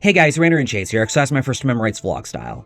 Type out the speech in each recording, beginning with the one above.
Hey guys, RanterInShades here, so that's my first Remember Rights vlog style.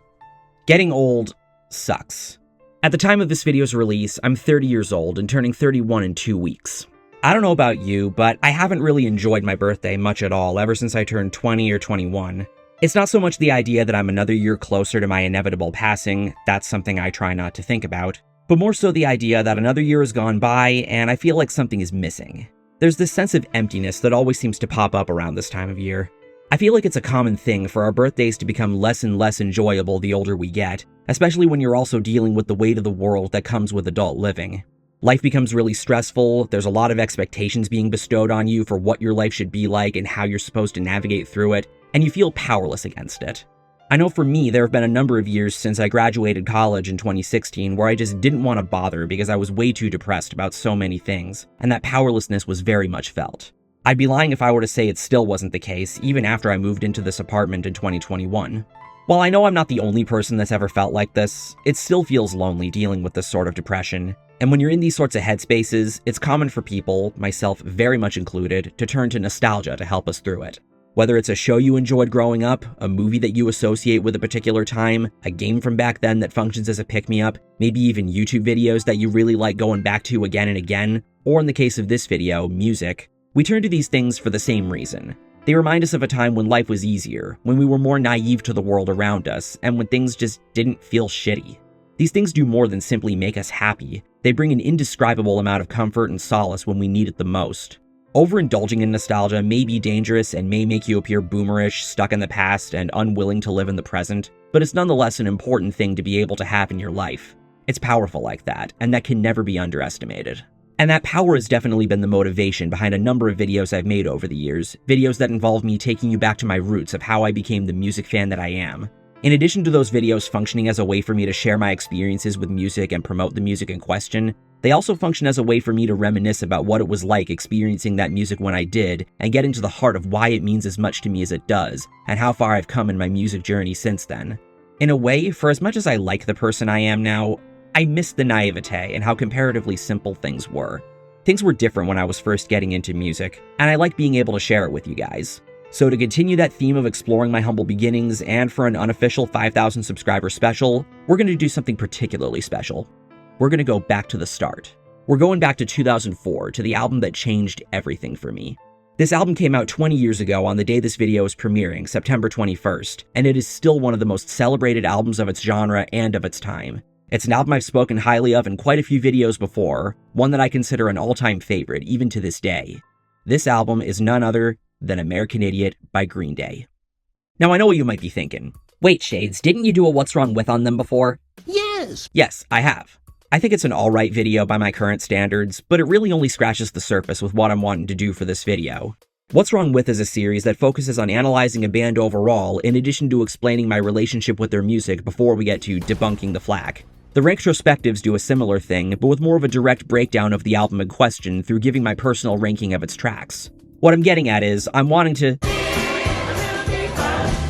Getting old sucks. At the time of this video's release, I'm 30 years old and turning 31 in 2 weeks. I don't know about you, but I haven't really enjoyed my birthday much at all ever since I turned 20 or 21. It's not so much the idea that I'm another year closer to my inevitable passing, that's something I try not to think about, but more so the idea that another year has gone by and I feel like something is missing. There's this sense of emptiness that always seems to pop up around this time of year. I feel like it's a common thing for our birthdays to become less and less enjoyable the older we get, especially when you're also dealing with the weight of the world that comes with adult living. Life becomes really stressful, there's a lot of expectations being bestowed on you for what your life should be like and how you're supposed to navigate through it, and you feel powerless against it. I know for me, there have been a number of years since I graduated college in 2016 where I just didn't want to bother because I was way too depressed about so many things, and that powerlessness was very much felt. I'd be lying if I were to say it still wasn't the case, even after I moved into this apartment in 2021. While I know I'm not the only person that's ever felt like this, it still feels lonely dealing with this sort of depression. And when you're in these sorts of headspaces, it's common for people, myself very much included, to turn to nostalgia to help us through it. Whether it's a show you enjoyed growing up, a movie that you associate with a particular time, a game from back then that functions as a pick-me-up, maybe even YouTube videos that you really like going back to again and again, or in the case of this video, music. We turn to these things for the same reason. They remind us of a time when life was easier, when we were more naive to the world around us, and when things just didn't feel shitty. These things do more than simply make us happy. They bring an indescribable amount of comfort and solace when we need it the most. Overindulging in nostalgia may be dangerous and may make you appear boomerish, stuck in the past, and unwilling to live in the present, but it's nonetheless an important thing to be able to have in your life. It's powerful like that, and that can never be underestimated. And that power has definitely been the motivation behind a number of videos I've made over the years, videos that involve me taking you back to my roots of how I became the music fan that I am. In addition to those videos functioning as a way for me to share my experiences with music and promote the music in question, they also function as a way for me to reminisce about what it was like experiencing that music when I did, and get into the heart of why it means as much to me as it does, and how far I've come in my music journey since then. In a way, for as much as I like the person I am now, I miss the naivete and how comparatively simple things were. Things were different when I was first getting into music, and I like being able to share it with you guys. So to continue that theme of exploring my humble beginnings, and for an unofficial 5,000 subscriber special, we're going to do something particularly special. We're going to go back to the start. We're going back to 2004, to the album that changed everything for me. This album came out 20 years ago on the day this video is premiering, September 21st, and it is still one of the most celebrated albums of its genre and of its time. It's an album I've spoken highly of in quite a few videos before, one that I consider an all-time favorite even to this day. This album is none other than American Idiot by Green Day. Now I know what you might be thinking. Wait, Shades, didn't you do a What's Wrong With on them before? Yes, I have. I think it's an alright video by my current standards, but it really only scratches the surface with what I'm wanting to do for this video. What's Wrong With is a series that focuses on analyzing a band overall in addition to explaining my relationship with their music before we get to debunking the flack. The retrospectives do a similar thing, but with more of a direct breakdown of the album in question through giving my personal ranking of its tracks. What I'm getting at is, I'm wanting to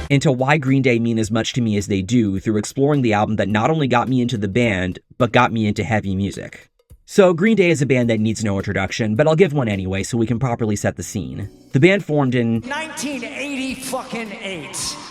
into why Green Day mean as much to me as they do through exploring the album that not only got me into the band, but got me into heavy music. So Green Day is a band that needs no introduction, but I'll give one anyway so we can properly set the scene. The band formed in 1988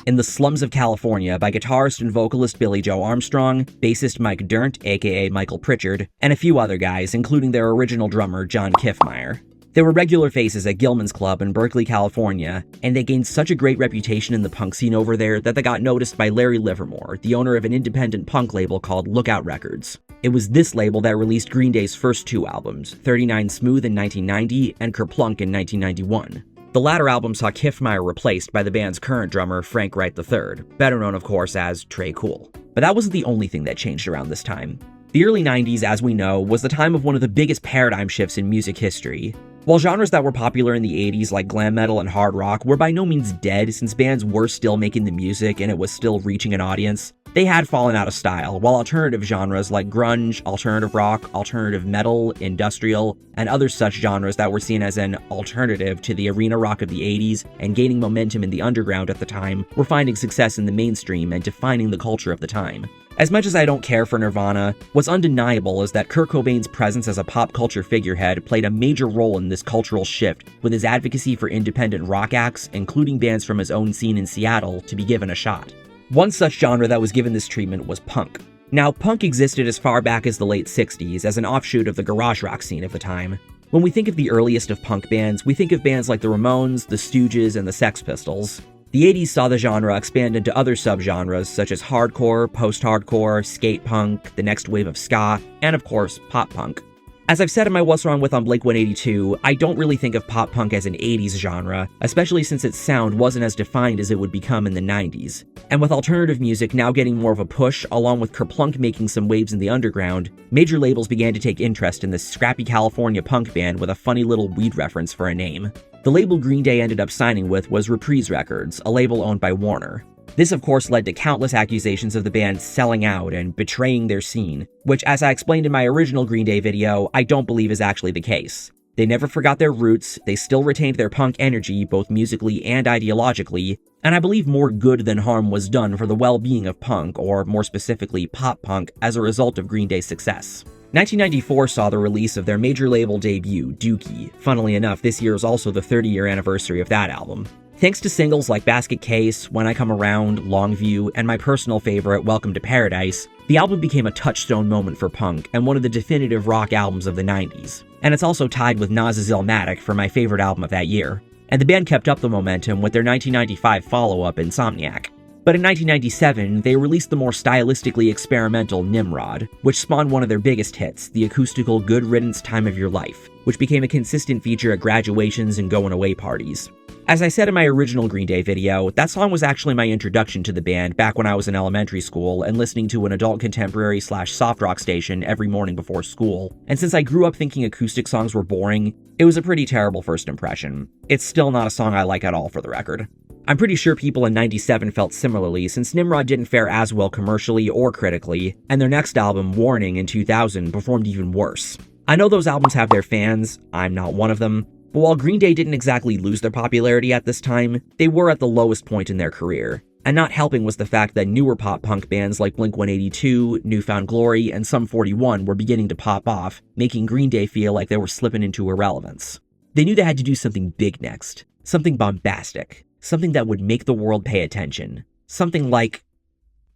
in the slums of California by guitarist and vocalist Billy Joe Armstrong, bassist Mike Dirnt, aka Michael Pritchard, and a few other guys, including their original drummer John Kiffmeyer. They were regular faces at Gilman's Club in Berkeley, California, and they gained such a great reputation in the punk scene over there that they got noticed by Larry Livermore, the owner of an independent punk label called Lookout Records. It was this label that released Green Day's first two albums, 39 Smooth in 1990 and Kerplunk in 1991. The latter album saw Kiffmeyer replaced by the band's current drummer, Frank Wright III, better known of course as Trey Cool. But that wasn't the only thing that changed around this time. The early 90s, as we know, was the time of one of the biggest paradigm shifts in music history. While genres that were popular in the 80s like glam metal and hard rock were by no means dead since bands were still making the music and it was still reaching an audience, they had fallen out of style, while alternative genres like grunge, alternative rock, alternative metal, industrial, and other such genres that were seen as an alternative to the arena rock of the 80s and gaining momentum in the underground at the time were finding success in the mainstream and defining the culture of the time. As much as I don't care for Nirvana, what's undeniable is that Kurt Cobain's presence as a pop culture figurehead played a major role in this cultural shift, with his advocacy for independent rock acts, including bands from his own scene in Seattle, to be given a shot. One such genre that was given this treatment was punk. Now, punk existed as far back as the late 60s as an offshoot of the garage rock scene of the time. When we think of the earliest of punk bands, we think of bands like the Ramones, the Stooges, and the Sex Pistols. The 80s saw the genre expand into other subgenres such as hardcore, post-hardcore, skate punk, the next wave of ska, and of course, pop punk. As I've said in my What's Wrong With on Blink-182, I don't really think of pop punk as an 80s genre, especially since its sound wasn't as defined as it would become in the 90s. And with alternative music now getting more of a push, along with Kerplunk making some waves in the underground, major labels began to take interest in this scrappy California punk band with a funny little weed reference for a name. The label Green Day ended up signing with was Reprise Records, a label owned by Warner. This of course led to countless accusations of the band selling out and betraying their scene, which, as I explained in my original Green Day video, I don't believe is actually the case. They never forgot their roots, they still retained their punk energy both musically and ideologically, and I believe more good than harm was done for the well-being of punk, or more specifically pop punk, as a result of Green Day's success. 1994 saw the release of their major label debut, Dookie. Funnily enough, this year is also the 30-year anniversary of that album. Thanks to singles like Basket Case, When I Come Around, Longview, and my personal favorite, Welcome to Paradise, the album became a touchstone moment for punk and one of the definitive rock albums of the 90s. And it's also tied with Nas's Illmatic for my favorite album of that year. And the band kept up the momentum with their 1995 follow-up, Insomniac. But in 1997, they released the more stylistically experimental Nimrod, which spawned one of their biggest hits, the acoustical Good Riddance Time of Your Life, which became a consistent feature at graduations and going-away parties. As I said in my original Green Day video, that song was actually my introduction to the band back when I was in elementary school and listening to an adult contemporary / soft rock station every morning before school, and since I grew up thinking acoustic songs were boring, it was a pretty terrible first impression. It's still not a song I like at all, for the record. I'm pretty sure people in 97 felt similarly, since Nimrod didn't fare as well commercially or critically, and their next album, Warning, in 2000 performed even worse. I know those albums have their fans, I'm not one of them, but while Green Day didn't exactly lose their popularity at this time, they were at the lowest point in their career. And not helping was the fact that newer pop-punk bands like Blink-182, Newfound Glory, and Sum 41 were beginning to pop off, making Green Day feel like they were slipping into irrelevance. They knew they had to do something big next, something bombastic, something that would make the world pay attention, something like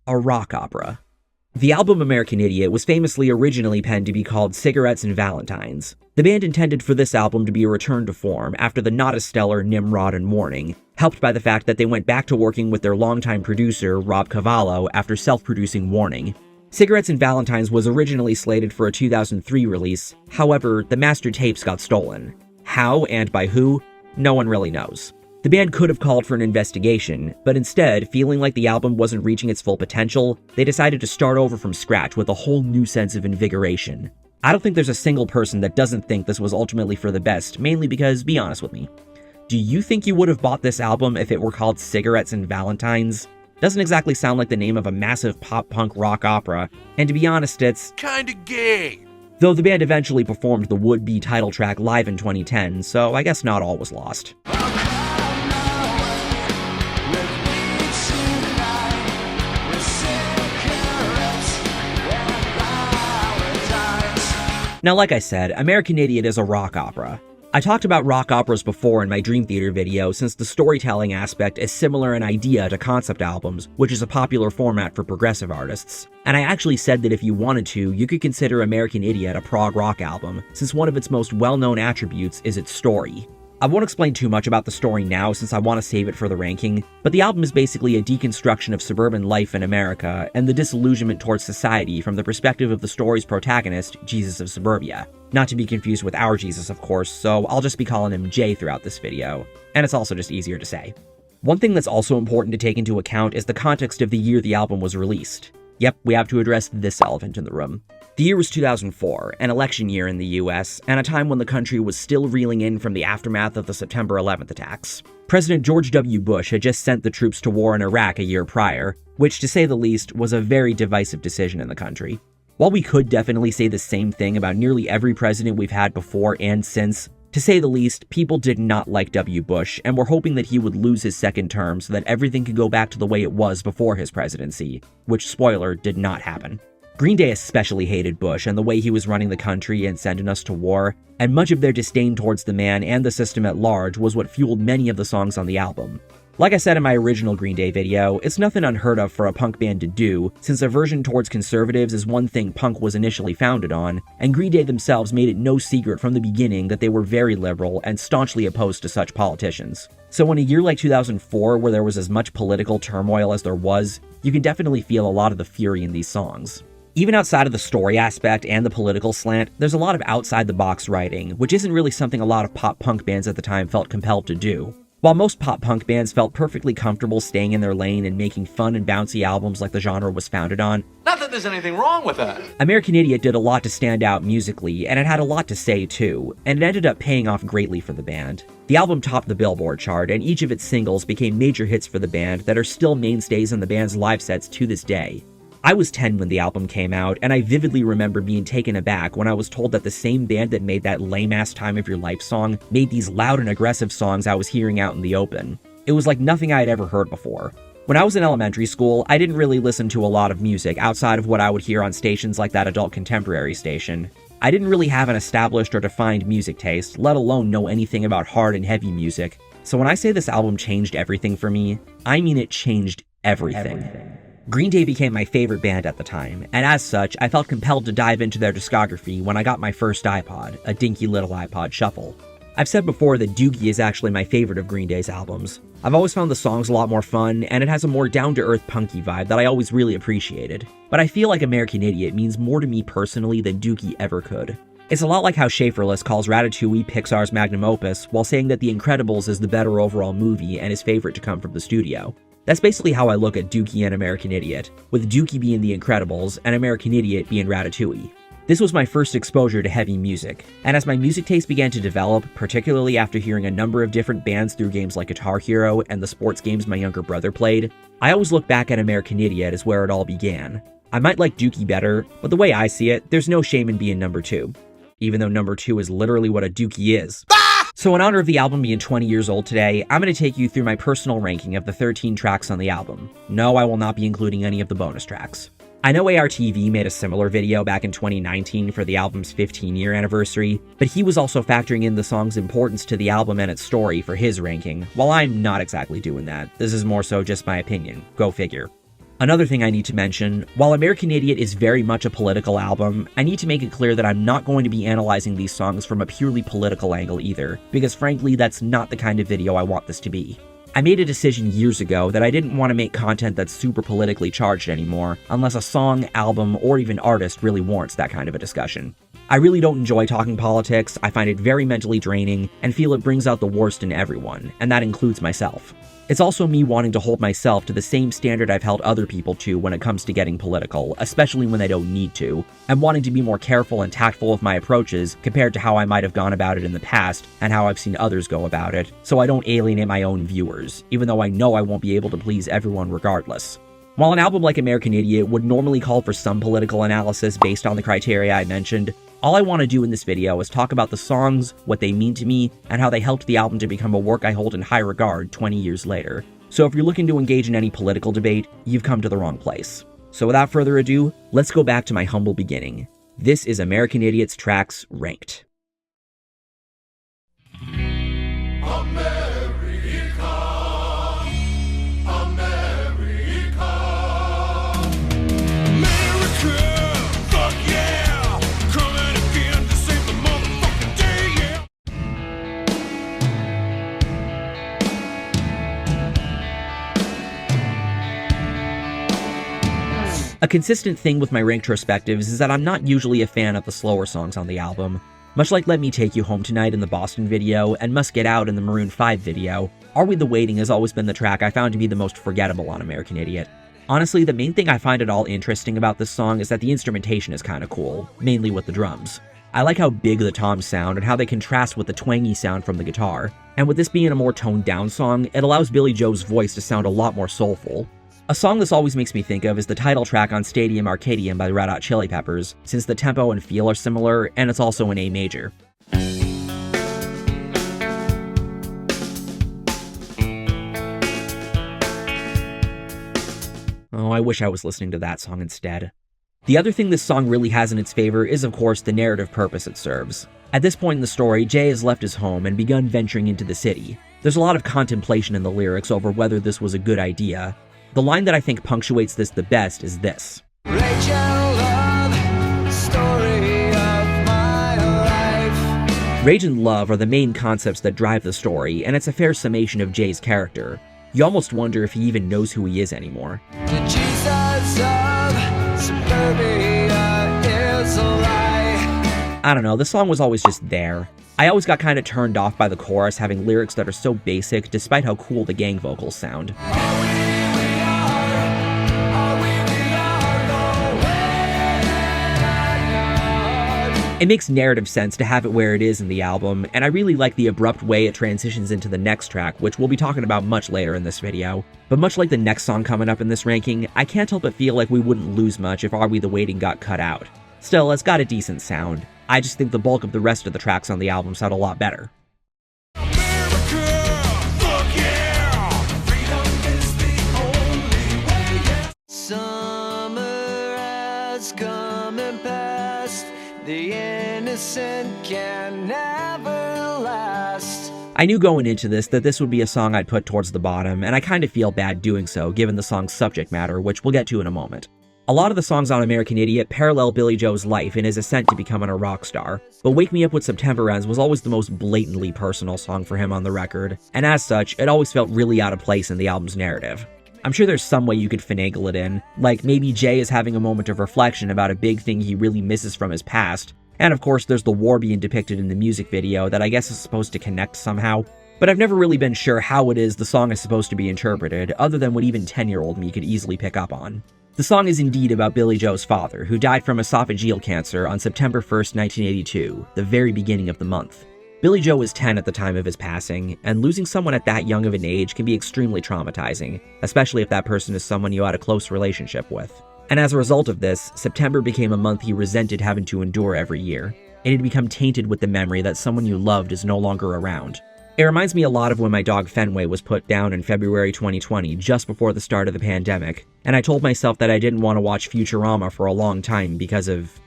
a rock opera. The album American Idiot was famously originally penned to be called Cigarettes and Valentines. The band intended for this album to be a return to form after the not-as-stellar Nimrod and Warning, helped by the fact that they went back to working with their longtime producer, Rob Cavallo, after self-producing Warning. Cigarettes and Valentines was originally slated for a 2003 release, however, the master tapes got stolen. How and by who? No one really knows. The band could have called for an investigation, but instead, feeling like the album wasn't reaching its full potential, they decided to start over from scratch with a whole new sense of invigoration. I don't think there's a single person that doesn't think this was ultimately for the best, mainly because, be honest with me, do you think you would have bought this album if it were called Cigarettes and Valentines? Doesn't exactly sound like the name of a massive pop-punk rock opera, and to be honest, it's kinda gay. Though the band eventually performed the would-be title track live in 2010, so I guess not all was lost. Now, like I said, American Idiot is a rock opera. I talked about rock operas before in my Dream Theater video since the storytelling aspect is similar in idea to concept albums, which is a popular format for progressive artists. And I actually said that if you wanted to, you could consider American Idiot a prog rock album, since one of its most well-known attributes is its story. I won't explain too much about the story now since I want to save it for the ranking, but the album is basically a deconstruction of suburban life in America and the disillusionment towards society from the perspective of the story's protagonist, Jesus of Suburbia. Not to be confused with our Jesus, of course, so I'll just be calling him Jay throughout this video, and it's also just easier to say. One thing that's also important to take into account is the context of the year the album was released. Yep, we have to address this elephant in the room. The year was 2004, an election year in the US, and a time when the country was still reeling in from the aftermath of the September 11th attacks. President George W. Bush had just sent the troops to war in Iraq a year prior, which, to say the least, was a very divisive decision in the country. While we could definitely say the same thing about nearly every president we've had before and since, to say the least, people did not like W. Bush and were hoping that he would lose his second term so that everything could go back to the way it was before his presidency, which, spoiler, did not happen. Green Day especially hated Bush and the way he was running the country and sending us to war, and much of their disdain towards the man and the system at large was what fueled many of the songs on the album. Like I said in my original Green Day video, it's nothing unheard of for a punk band to do, since aversion towards conservatives is one thing punk was initially founded on, and Green Day themselves made it no secret from the beginning that they were very liberal and staunchly opposed to such politicians. So in a year like 2004, where there was as much political turmoil as there was, you can definitely feel a lot of the fury in these songs. Even outside of the story aspect and the political slant, there's a lot of outside-the-box writing, which isn't really something a lot of pop-punk bands at the time felt compelled to do. While most pop-punk bands felt perfectly comfortable staying in their lane and making fun and bouncy albums like the genre was founded on, not that there's anything wrong with that. American Idiot did a lot to stand out musically, and it had a lot to say too, and it ended up paying off greatly for the band. The album topped the Billboard chart, and each of its singles became major hits for the band that are still mainstays in the band's live sets to this day. I was 10 when the album came out, and I vividly remember being taken aback when I was told that the same band that made that lame-ass Time of Your Life song made these loud and aggressive songs I was hearing out in the open. It was like nothing I had ever heard before. When I was in elementary school, I didn't really listen to a lot of music outside of what I would hear on stations like that adult contemporary station. I didn't really have an established or defined music taste, let alone know anything about hard and heavy music. So when I say this album changed everything for me, I mean it changed everything. Green Day became my favorite band at the time, and as such, I felt compelled to dive into their discography when I got my first iPod, a dinky little iPod Shuffle. I've said before that Dookie is actually my favorite of Green Day's albums. I've always found the songs a lot more fun, and it has a more down-to-earth punky vibe that I always really appreciated. But I feel like American Idiot means more to me personally than Dookie ever could. It's a lot like how Schaeferless calls Ratatouille Pixar's magnum opus, while saying that The Incredibles is the better overall movie and his favorite to come from the studio. That's basically how I look at Dookie and American Idiot, with Dookie being The Incredibles and American Idiot being Ratatouille. This was my first exposure to heavy music, and as my music taste began to develop, particularly after hearing a number of different bands through games like Guitar Hero and the sports games my younger brother played, I always look back at American Idiot as where it all began. I might like Dookie better, but the way I see it, there's no shame in being number 2. Even though number 2 is literally what a Dookie is. So in honor of the album being 20 years old today, I'm going to take you through my personal ranking of the 13 tracks on the album. No, I will not be including any of the bonus tracks. I know ARTV made a similar video back in 2019 for the album's 15-year anniversary, but he was also factoring in the song's importance to the album and its story for his ranking, while I'm not exactly doing that. This is more so just my opinion. Go figure. Another thing I need to mention, while American Idiot is very much a political album, I need to make it clear that I'm not going to be analyzing these songs from a purely political angle either, because frankly, that's not the kind of video I want this to be. I made a decision years ago that I didn't want to make content that's super politically charged anymore, unless a song, album, or even artist really warrants that kind of a discussion. I really don't enjoy talking politics, I find it very mentally draining, and feel it brings out the worst in everyone, and that includes myself. It's also me wanting to hold myself to the same standard I've held other people to when it comes to getting political, especially when they don't need to, and wanting to be more careful and tactful with my approaches compared to how I might have gone about it in the past and how I've seen others go about it, so I don't alienate my own viewers, even though I know I won't be able to please everyone regardless. While an album like American Idiot would normally call for some political analysis based on the criteria I mentioned, all I want to do in this video is talk about the songs, what they mean to me, and how they helped the album to become a work I hold in high regard 20 years later. So if you're looking to engage in any political debate, you've come to the wrong place. So without further ado, let's go back to my humble beginning. This is American Idiot's tracks ranked. A consistent thing with my retrospectives is that I'm not usually a fan of the slower songs on the album. Much like Let Me Take You Home Tonight in the Boston video, and Must Get Out in the Maroon 5 video, Are We the Waiting has always been the track I found to be the most forgettable on American Idiot. Honestly, the main thing I find it all interesting about this song is that the instrumentation is kinda cool, mainly with the drums. I like how big the toms sound and how they contrast with the twangy sound from the guitar. And with this being a more toned down song, it allows Billie Joe's voice to sound a lot more soulful. A song this always makes me think of is the title track on Stadium Arcadium by the Red Hot Chili Peppers, since the tempo and feel are similar, and it's also in A major. Oh, I wish I was listening to that song instead. The other thing this song really has in its favor is, of course, the narrative purpose it serves. At this point in the story, Jay has left his home and begun venturing into the city. There's a lot of contemplation in the lyrics over whether this was a good idea. The line that I think punctuates this the best is this. Rachel, love, story of my life. Rage and love are the main concepts that drive the story, and it's a fair summation of Jay's character. You almost wonder if he even knows who he is anymore. The Jesus of suburbia is a lie. I don't know, the song was always just there. I always got kind of turned off by the chorus having lyrics that are so basic despite how cool the gang vocals sound. It makes narrative sense to have it where it is in the album, and I really like the abrupt way it transitions into the next track, which we'll be talking about much later in this video. But much like the next song coming up in this ranking, I can't help but feel like we wouldn't lose much if Are We the Waiting got cut out. Still, it's got a decent sound. I just think the bulk of the rest of the tracks on the album sound a lot better. Summer has come and passed. The innocent can never last. I knew going into this that this would be a song I'd put towards the bottom, and I kind of feel bad doing so given the song's subject matter, which we'll get to in a moment. A lot of the songs on American Idiot parallel Billie Joe's life and his ascent to becoming a rock star, but Wake Me Up When September Ends was always the most blatantly personal song for him on the record, and as such, it always felt really out of place in the album's narrative. I'm sure there's some way you could finagle it in, like maybe Jay is having a moment of reflection about a big thing he really misses from his past, and of course there's the war being depicted in the music video that I guess is supposed to connect somehow, but I've never really been sure how it is the song is supposed to be interpreted, other than what even 10-year-old me could easily pick up on. The song is indeed about Billie Joe's father, who died from esophageal cancer on September 1st, 1982, the very beginning of the month. Billie Joe was 10 at the time of his passing, and losing someone at that young of an age can be extremely traumatizing, especially if that person is someone you had a close relationship with. And as a result of this, September became a month he resented having to endure every year. It had become tainted with the memory that someone you loved is no longer around. It reminds me a lot of when my dog Fenway was put down in February 2020, just before the start of the pandemic, and I told myself that I didn't want to watch Futurama for a long time because of,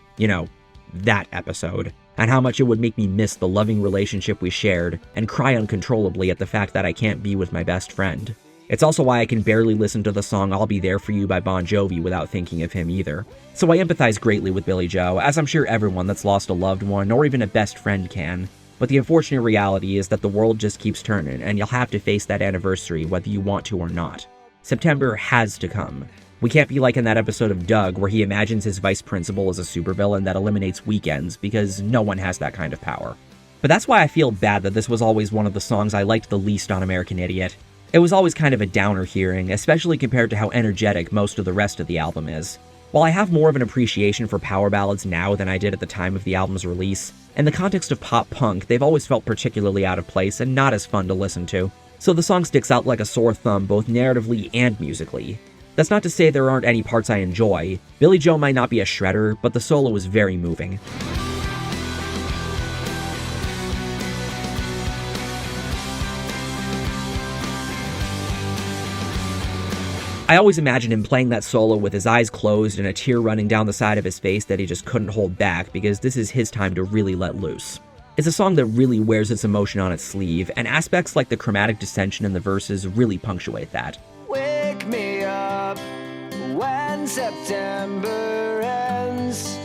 that episode, and how much it would make me miss the loving relationship we shared, and cry uncontrollably at the fact that I can't be with my best friend. It's also why I can barely listen to the song I'll Be There For You by Bon Jovi without thinking of him either. So I empathize greatly with Billie Joe, as I'm sure everyone that's lost a loved one or even a best friend can. But the unfortunate reality is that the world just keeps turning, and you'll have to face that anniversary whether you want to or not. September has to come. We can't be like in that episode of Doug where he imagines his vice principal as a supervillain that eliminates weekends, because no one has that kind of power. But that's why I feel bad that this was always one of the songs I liked the least on American Idiot. It was always kind of a downer hearing, especially compared to how energetic most of the rest of the album is. While I have more of an appreciation for power ballads now than I did at the time of the album's release, in the context of pop punk, they've always felt particularly out of place and not as fun to listen to. So the song sticks out like a sore thumb both narratively and musically. That's not to say there aren't any parts I enjoy. Billie Joe might not be a shredder, but the solo is very moving. I always imagine him playing that solo with his eyes closed and a tear running down the side of his face that he just couldn't hold back, because this is his time to really let loose. It's a song that really wears its emotion on its sleeve, and aspects like the chromatic dissension in the verses really punctuate that. Wake me up when September ends.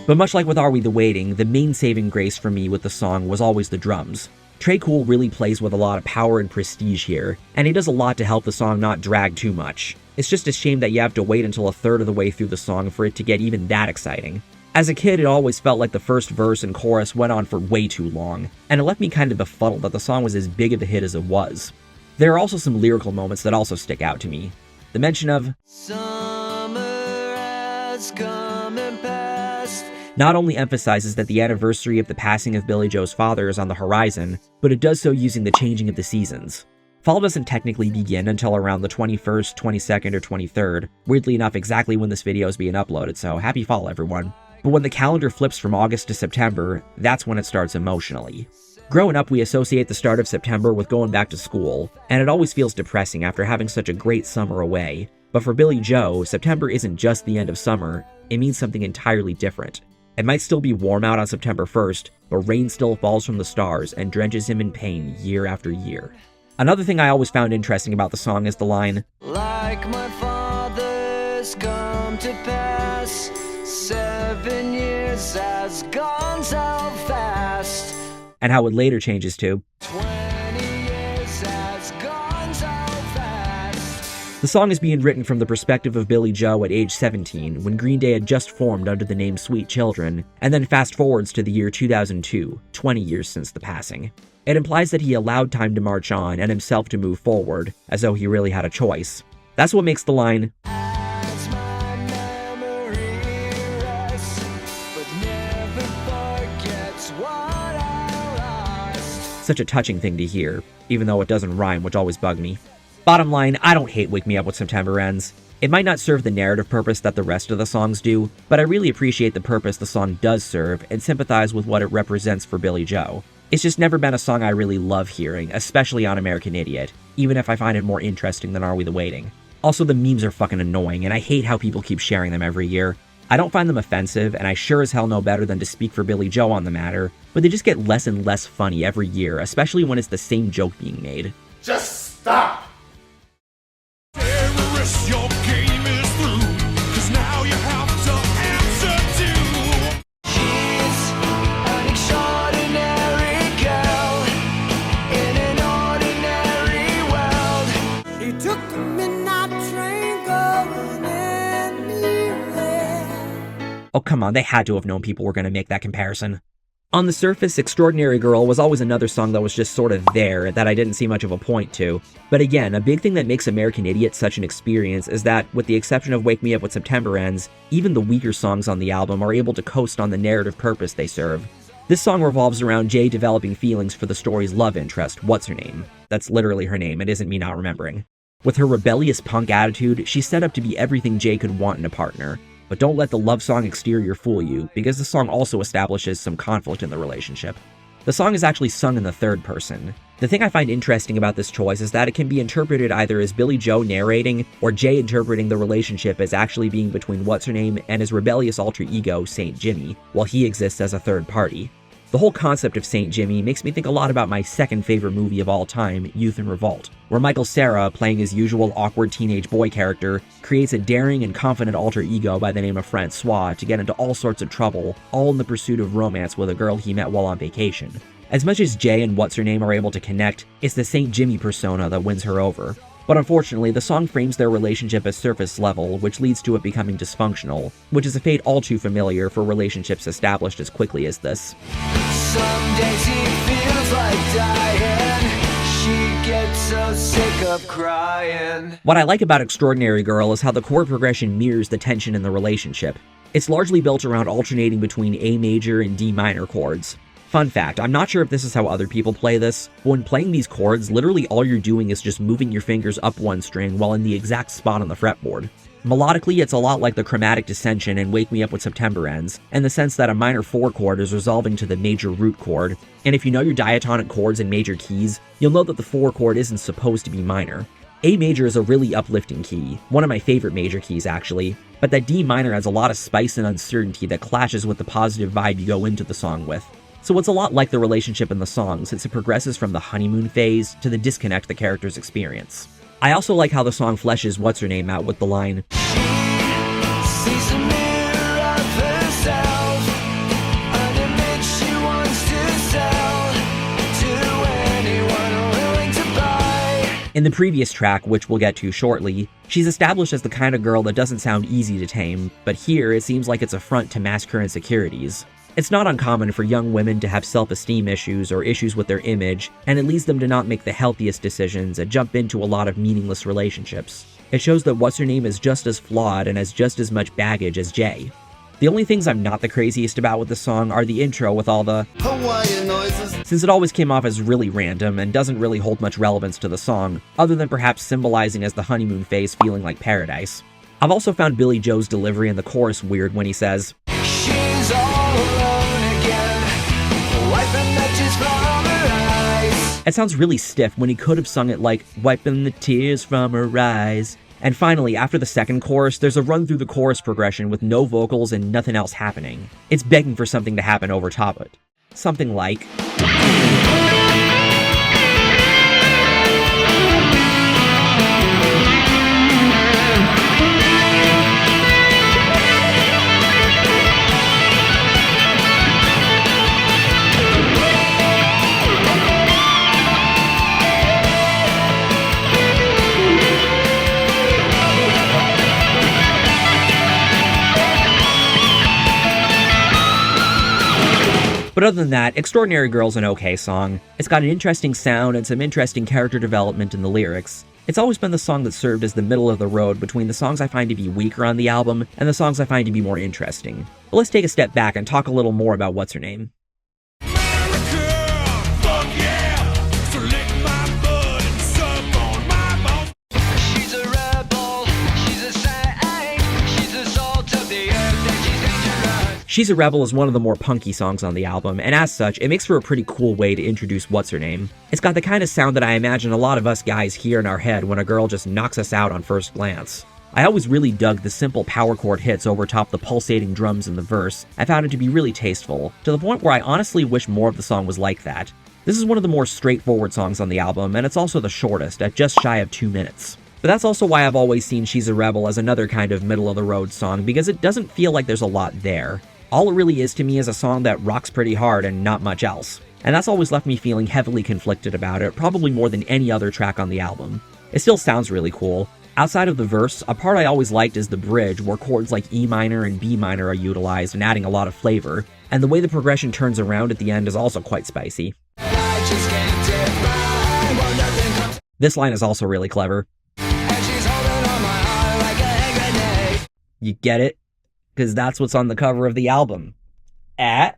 But much like with Are We the Waiting, the main saving grace for me with the song was always the drums. Tré Cool really plays with a lot of power and prestige here, and he does a lot to help the song not drag too much. It's just a shame that you have to wait until a third of the way through the song for it to get even that exciting. As a kid, it always felt like the first verse and chorus went on for way too long, and it left me kind of befuddled that the song was as big of a hit as it was. There are also some lyrical moments that also stick out to me. The The mention of Summer has come and passed. not only emphasizes that the anniversary of the passing of Billie Joe's father is on the horizon, but it does so using the changing of the seasons. Fall doesn't technically begin until around the 21st, 22nd, or 23rd, weirdly enough exactly when this video is being uploaded, so happy fall everyone. But when the calendar flips from August to September, that's when it starts emotionally. Growing up, we associate the start of September with going back to school, and it always feels depressing after having such a great summer away. But for Billie Joe, September isn't just the end of summer, it means something entirely different. It might still be warm out on September 1st, but rain still falls from the stars and drenches him in pain year after year. Another thing I always found interesting about the song is the line, Like my father's come to pass, 7 years has gone so fast. and how it later changes to, 20 years has gone so fast. the song is being written from the perspective of Billie Joe at age 17, when Green Day had just formed under the name Sweet Children, and then fast forwards to the year 2002, 20 years since the passing. It implies that he allowed time to march on and himself to move forward, as though he really had a choice. That's what makes the line, As my memory rests, but never forgets what I lost. such a touching thing to hear, even though it doesn't rhyme, which always bugged me. Bottom line, I don't hate Wake Me Up When September Ends. It might not serve the narrative purpose that the rest of the songs do, but I really appreciate the purpose the song does serve and sympathize with what it represents for Billie Joe. It's just never been a song I really love hearing, especially on American Idiot, even if I find it more interesting than Are We the Waiting. Also, the memes are fucking annoying, and I hate how people keep sharing them every year. I don't find them offensive, and I sure as hell know better than to speak for Billie Joe on the matter, but they just get less and less funny every year, especially when it's the same joke being made. Just stop! Terrorists, your game is through, 'cause now you have to answer to. She's an extraordinary girl in an ordinary world. He took the midnight train going anywhere. Oh come on, they had to have known people were going to make that comparison. On the surface, Extraordinary Girl was always another song that was just sort of there, that I didn't see much of a point to. But again, a big thing that makes American Idiot such an experience is that, with the exception of Wake Me Up When September Ends, even the weaker songs on the album are able to coast on the narrative purpose they serve. This song revolves around Jay developing feelings for the story's love interest, What's-Her-Name. That's literally her name, it isn't me not remembering. With her rebellious punk attitude, she's set up to be everything Jay could want in a partner. But don't let the love song exterior fool you, because the song also establishes some conflict in the relationship. The song is actually sung in the third person. The thing I find interesting about this choice is that it can be interpreted either as Billie Joe narrating, or Jay interpreting the relationship as actually being between What's-Her-Name and his rebellious alter ego, Saint Jimmy, while he exists as a third party. The whole concept of Saint Jimmy makes me think a lot about my second favorite movie of all time, Youth in Revolt, where Michael Cera, playing his usual awkward teenage boy character, creates a daring and confident alter ego by the name of Francois to get into all sorts of trouble, all in the pursuit of romance with a girl he met while on vacation. As much as Jay and What's-Her-Name are able to connect, it's the Saint Jimmy persona that wins her over. But unfortunately, the song frames their relationship as surface level, which leads to it becoming dysfunctional, which is a fate all too familiar for relationships established as quickly as this. Some days he feels like dying. She gets so sick of crying. What I like about Extraordinary Girl is how the chord progression mirrors the tension in the relationship. It's largely built around alternating between A major and D minor chords. Fun fact, I'm not sure if this is how other people play this, but when playing these chords, literally all you're doing is just moving your fingers up one string while in the exact spot on the fretboard. Melodically, it's a lot like the chromatic dissension in Wake Me Up When September Ends, in the sense that a minor 4 chord is resolving to the major root chord, and if you know your diatonic chords and major keys, you'll know that the 4 chord isn't supposed to be minor. A major is a really uplifting key, one of my favorite major keys actually, but that D minor has a lot of spice and uncertainty that clashes with the positive vibe you go into the song with. So it's a lot like the relationship in the song, since it progresses from the honeymoon phase to the disconnect the characters experience. I also like how the song fleshes What's-Her-Name out with the line, Sees a mirror of herself, an image she wants to sell to anyone willing to buy. In the previous track, which we'll get to shortly, she's established as the kind of girl that doesn't sound easy to tame, but here it seems like it's a front to mask her insecurities. It's not uncommon for young women to have self-esteem issues or issues with their image, and it leads them to not make the healthiest decisions and jump into a lot of meaningless relationships. It shows that What's-Her-Name is just as flawed and has just as much baggage as Jay. The only things I'm not the craziest about with the song are the intro with all the Hawaiian noises, since it always came off as really random and doesn't really hold much relevance to the song, other than perhaps symbolizing as the honeymoon phase feeling like paradise. I've also found Billy Joe's delivery in the chorus weird when he says, She's all alone again, wiping the tears from her eyes. It sounds really stiff when he could have sung it like, wiping the tears from her eyes. And finally, after the second chorus, there's a run through the chorus progression with no vocals and nothing else happening. It's begging for something to happen over top of it. Something like... But other than that, Extraordinary Girl's an okay song. It's got an interesting sound and some interesting character development in the lyrics. It's always been the song that served as the middle of the road between the songs I find to be weaker on the album and the songs I find to be more interesting. But let's take a step back and talk a little more about What's-Her-Name. She's a Rebel is one of the more punky songs on the album, and as such, it makes for a pretty cool way to introduce What's-Her-Name. It's got the kind of sound that I imagine a lot of us guys hear in our head when a girl just knocks us out on first glance. I always really dug the simple power chord hits over top the pulsating drums in the verse. I found it to be really tasteful, to the point where I honestly wish more of the song was like that. This is one of the more straightforward songs on the album, and it's also the shortest, at just shy of 2 minutes. But that's also why I've always seen She's a Rebel as another kind of middle-of-the-road song, because it doesn't feel like there's a lot there. All it really is to me is a song that rocks pretty hard and not much else. And that's always left me feeling heavily conflicted about it, probably more than any other track on the album. It still sounds really cool. Outside of the verse, a part I always liked is the bridge, where chords like E minor and B minor are utilized and adding a lot of flavor. And the way the progression turns around at the end is also quite spicy. This line is also really clever. You get it? Because that's what's on the cover of the album. Like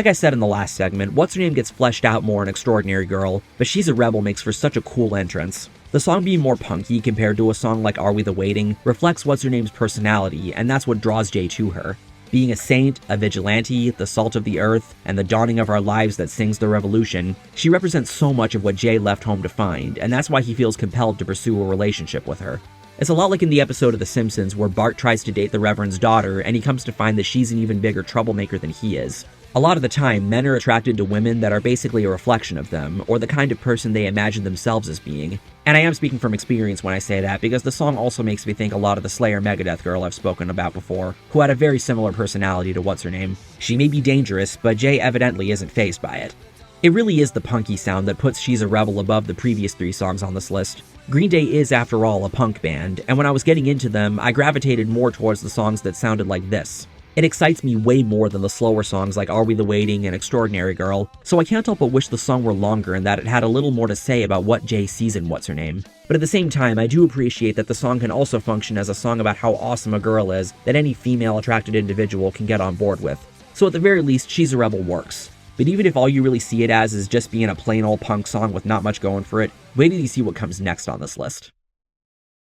I said in the last segment, What's-Her-Name gets fleshed out more in Extraordinary Girl, but She's a Rebel makes for such a cool entrance. The song being more punky compared to a song like Are We the Waiting reflects What's-Her-Name's personality, and that's what draws Jay to her. Being a saint, a vigilante, the salt of the earth, and the dawning of our lives that sings the revolution, she represents so much of what Jay left home to find, and that's why he feels compelled to pursue a relationship with her. It's a lot like in the episode of The Simpsons where Bart tries to date the Reverend's daughter and he comes to find that she's an even bigger troublemaker than he is. A lot of the time, men are attracted to women that are basically a reflection of them, or the kind of person they imagine themselves as being. And I am speaking from experience when I say that, because the song also makes me think a lot of the Slayer Megadeth girl I've spoken about before, who had a very similar personality to What's-Her-Name. She may be dangerous, but Jay evidently isn't fazed by it. It really is the punky sound that puts She's a Rebel above the previous 3 songs on this list. Green Day is, after all, a punk band, and when I was getting into them, I gravitated more towards the songs that sounded like this. It excites me way more than the slower songs like Are We the Waiting and Extraordinary Girl, so I can't help but wish the song were longer and that it had a little more to say about what Jay sees in What's-Her-Name. But at the same time, I do appreciate that the song can also function as a song about how awesome a girl is that any female-attracted individual can get on board with. So at the very least, She's a Rebel works. But even if all you really see it as is just being a plain old punk song with not much going for it, wait till you see what comes next on this list.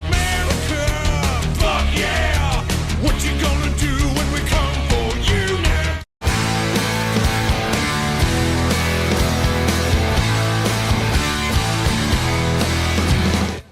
America, fuck yeah! What you gonna do when we come for you now?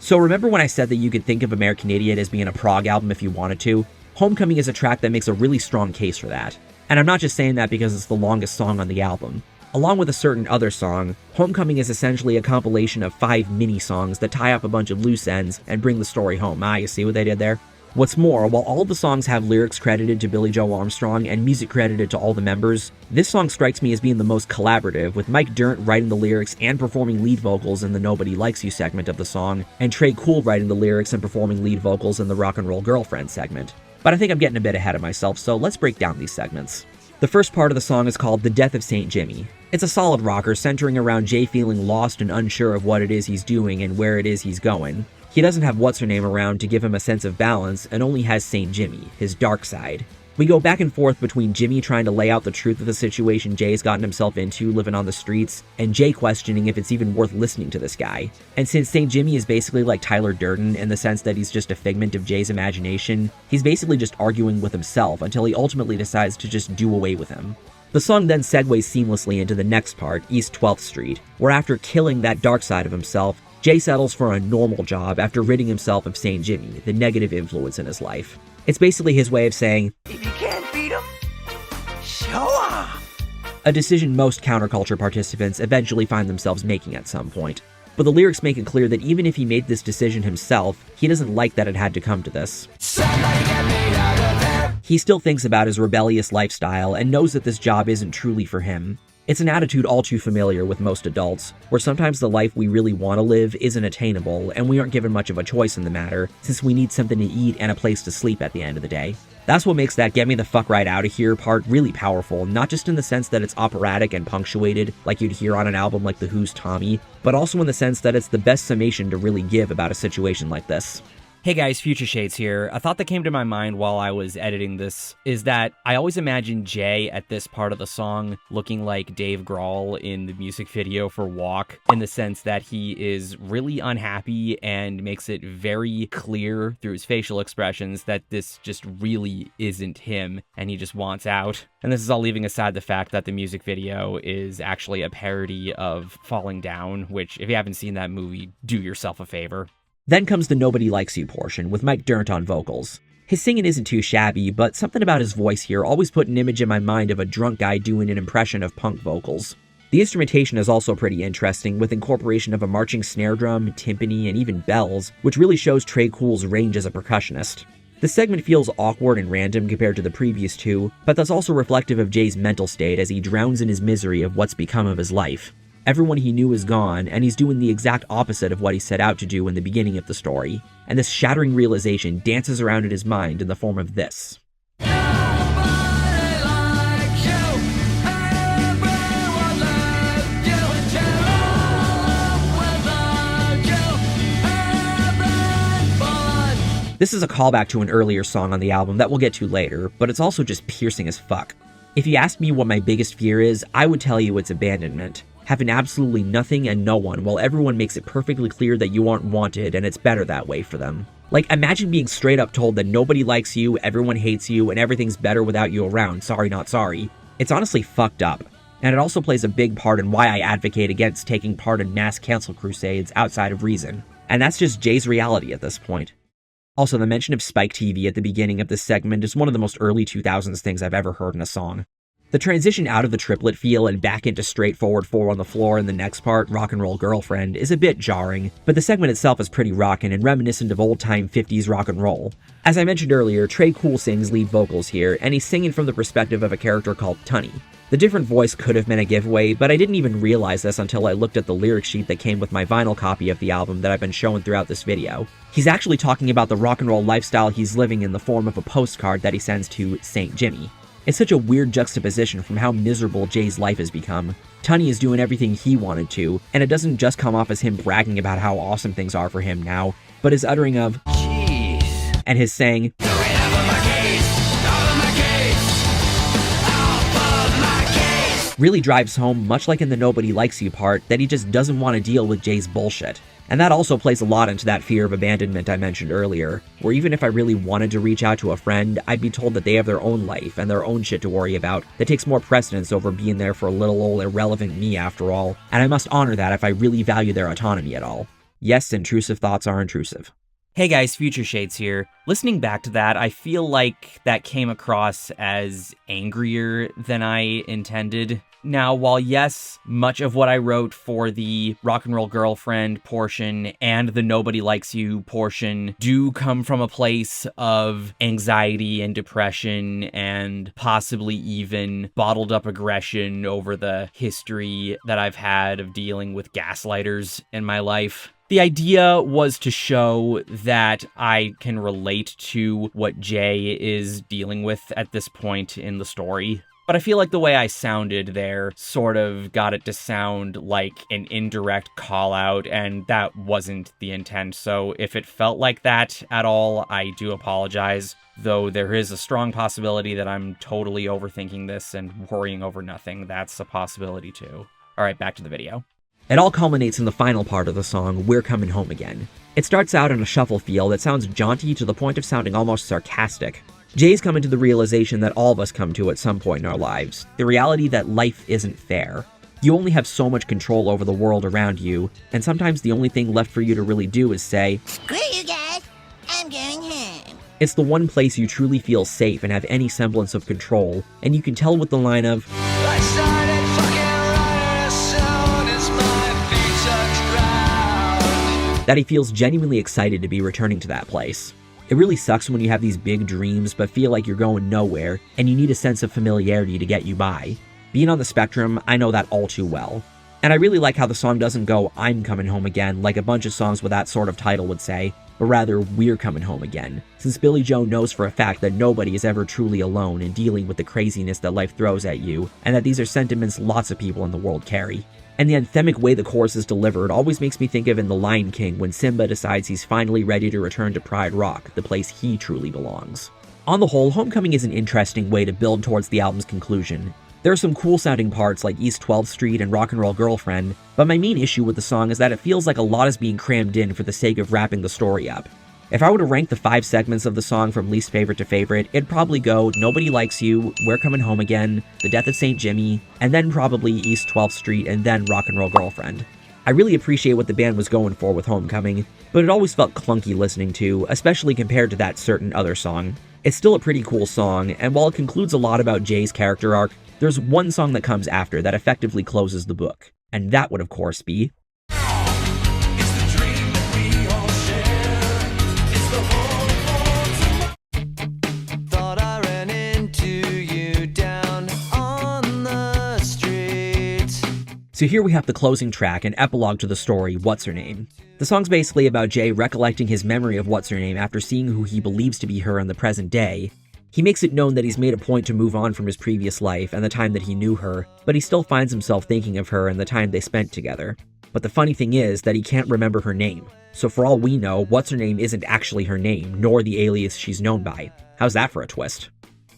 So remember when I said that you could think of American Idiot as being a prog album if you wanted to? Homecoming is a track that makes a really strong case for that. And I'm not just saying that because it's the longest song on the album. Along with a certain other song, Homecoming is essentially a compilation of 5 mini-songs that tie up a bunch of loose ends and bring the story home. You see what they did there? What's more, while all of the songs have lyrics credited to Billie Joe Armstrong and music credited to all the members, this song strikes me as being the most collaborative, with Mike Dirnt writing the lyrics and performing lead vocals in the Nobody Likes You segment of the song, and Trey Cool writing the lyrics and performing lead vocals in the Rock and Roll Girlfriend segment. But I think I'm getting a bit ahead of myself, so let's break down these segments. The first part of the song is called The Death of St. Jimmy. It's a solid rocker centering around Jay feeling lost and unsure of what it is he's doing and where it is he's going. He doesn't have what's-her-name around to give him a sense of balance and only has St. Jimmy, his dark side. We go back and forth between Jimmy trying to lay out the truth of the situation Jay's gotten himself into living on the streets, and Jay questioning if it's even worth listening to this guy. And since St. Jimmy is basically like Tyler Durden in the sense that he's just a figment of Jay's imagination, he's basically just arguing with himself until he ultimately decides to just do away with him. The song then segues seamlessly into the next part, East 12th Street, where after killing that dark side of himself, Jay settles for a normal job after ridding himself of St. Jimmy, the negative influence in his life. It's basically his way of saying, If you can't beat 'em, show 'em. a decision most counterculture participants eventually find themselves making at some point. But the lyrics make it clear that even if he made this decision himself, he doesn't like that it had to come to this. Somebody get me out of there. He still thinks about his rebellious lifestyle and knows that this job isn't truly for him. It's an attitude all too familiar with most adults, where sometimes the life we really want to live isn't attainable and we aren't given much of a choice in the matter, since we need something to eat and a place to sleep at the end of the day. That's what makes that "get me the fuck right out of here" part really powerful, not just in the sense that it's operatic and punctuated like you'd hear on an album like The Who's Tommy, but also in the sense that it's the best summation to really give about a situation like this. Hey guys, Future Shades here. A thought that came to my mind while I was editing this is that I always imagine Jay at this part of the song looking like Dave Grohl in the music video for Walk, in the sense that he is really unhappy and makes it very clear through his facial expressions that this just really isn't him and he just wants out. And this is all leaving aside the fact that the music video is actually a parody of Falling Down, which if you haven't seen that movie, do yourself a favor. Then comes the Nobody Likes You portion, with Mike Dirnt on vocals. His singing isn't too shabby, but something about his voice here always put an image in my mind of a drunk guy doing an impression of punk vocals. The instrumentation is also pretty interesting, with incorporation of a marching snare drum, timpani, and even bells, which really shows Trey Cool's range as a percussionist. The segment feels awkward and random compared to the previous two, but that's also reflective of Jay's mental state as he drowns in his misery of what's become of his life. Everyone he knew is gone, and he's doing the exact opposite of what he set out to do in the beginning of the story. And this shattering realization dances around in his mind in the form of this. This is a callback to an earlier song on the album that we'll get to later, but it's also just piercing as fuck. If you ask me what my biggest fear is, I would tell you it's abandonment. Having absolutely nothing and no one while everyone makes it perfectly clear that you aren't wanted and it's better that way for them. Like, imagine being straight up told that nobody likes you, everyone hates you, and everything's better without you around, sorry not sorry. It's honestly fucked up. And it also plays a big part in why I advocate against taking part in mass cancel crusades outside of reason. And that's just Jay's reality at this point. Also, the mention of Spike TV at the beginning of this segment is one of the most early 2000s things I've ever heard in a song. The transition out of the triplet feel and back into straightforward 4 on the floor in the next part, Rock and Roll Girlfriend, is a bit jarring, but the segment itself is pretty rockin' and reminiscent of old-time 50s rock and roll. As I mentioned earlier, Trey Cool sings lead vocals here, and he's singing from the perspective of a character called Tunny. The different voice could have been a giveaway, but I didn't even realize this until I looked at the lyric sheet that came with my vinyl copy of the album that I've been showing throughout this video. He's actually talking about the rock and roll lifestyle he's living in the form of a postcard that he sends to St. Jimmy. It's such a weird juxtaposition from how miserable Jay's life has become. Tunny is doing everything he wanted to, and it doesn't just come off as him bragging about how awesome things are for him now, but his uttering of "jeez" and his saying really drives home, much like in the Nobody Likes You part, that he just doesn't want to deal with Jay's bullshit. And that also plays a lot into that fear of abandonment I mentioned earlier, where even if I really wanted to reach out to a friend, I'd be told that they have their own life and their own shit to worry about that takes more precedence over being there for a little old irrelevant me after all, and I must honor that if I really value their autonomy at all. Yes, intrusive thoughts are intrusive. Hey guys, Future Shades here. Listening back to that, I feel like that came across as angrier than I intended. Now, while yes, much of what I wrote for the Rock and Roll Girlfriend portion and the Nobody Likes You portion do come from a place of anxiety and depression and possibly even bottled up aggression over the history that I've had of dealing with gaslighters in my life. The idea was to show that I can relate to what Jay is dealing with at this point in the story. But I feel like the way I sounded there sort of got it to sound like an indirect call out, and that wasn't the intent. So if it felt like that at all, I do apologize. Though there is a strong possibility that I'm totally overthinking this and worrying over nothing. That's a possibility too. All right, back to the video. It all culminates in the final part of the song, We're Coming Home Again. It starts out in a shuffle feel that sounds jaunty to the point of sounding almost sarcastic. Jay's coming to the realization that all of us come to at some point in our lives, the reality that life isn't fair. You only have so much control over the world around you, and sometimes the only thing left for you to really do is say, Screw you guys, I'm going home. It's the one place you truly feel safe and have any semblance of control, and you can tell with the line of, I started fucking running as soon as my feet touched ground. that he feels genuinely excited to be returning to that place. It really sucks when you have these big dreams but feel like you're going nowhere, and you need a sense of familiarity to get you by. Being on the spectrum, I know that all too well. And I really like how the song doesn't go, I'm coming home again, like a bunch of songs with that sort of title would say, but rather, we're coming home again, since Billie Joe knows for a fact that nobody is ever truly alone in dealing with the craziness that life throws at you, and that these are sentiments lots of people in the world carry. And the anthemic way the chorus is delivered always makes me think of in The Lion King when Simba decides he's finally ready to return to Pride Rock, the place he truly belongs. On the whole, Homecoming is an interesting way to build towards the album's conclusion. There are some cool sounding parts like East 12th Street and Rock and Roll Girlfriend, but my main issue with the song is that it feels like a lot is being crammed in for the sake of wrapping the story up. If I were to rank the 5 segments of the song from least favorite to favorite, it'd probably go Nobody Likes You, We're Coming Home Again, The Death of St. Jimmy, and then probably East 12th Street and then Rock and Roll Girlfriend. I really appreciate what the band was going for with Homecoming, but it always felt clunky listening to, especially compared to that certain other song. It's still a pretty cool song, and while it concludes a lot about Jay's character arc, there's one song that comes after that effectively closes the book, and that would of course be Thought I ran into you down on the street. So here we have the closing track and epilogue to the story, What's Her Name? The song's basically about Jay recollecting his memory of What's Her Name after seeing who he believes to be her in the present day. He makes it known that he's made a point to move on from his previous life and the time that he knew her, but he still finds himself thinking of her and the time they spent together. But the funny thing is that he can't remember her name. So for all we know, What's Her Name isn't actually her name, nor the alias she's known by. How's that for a twist?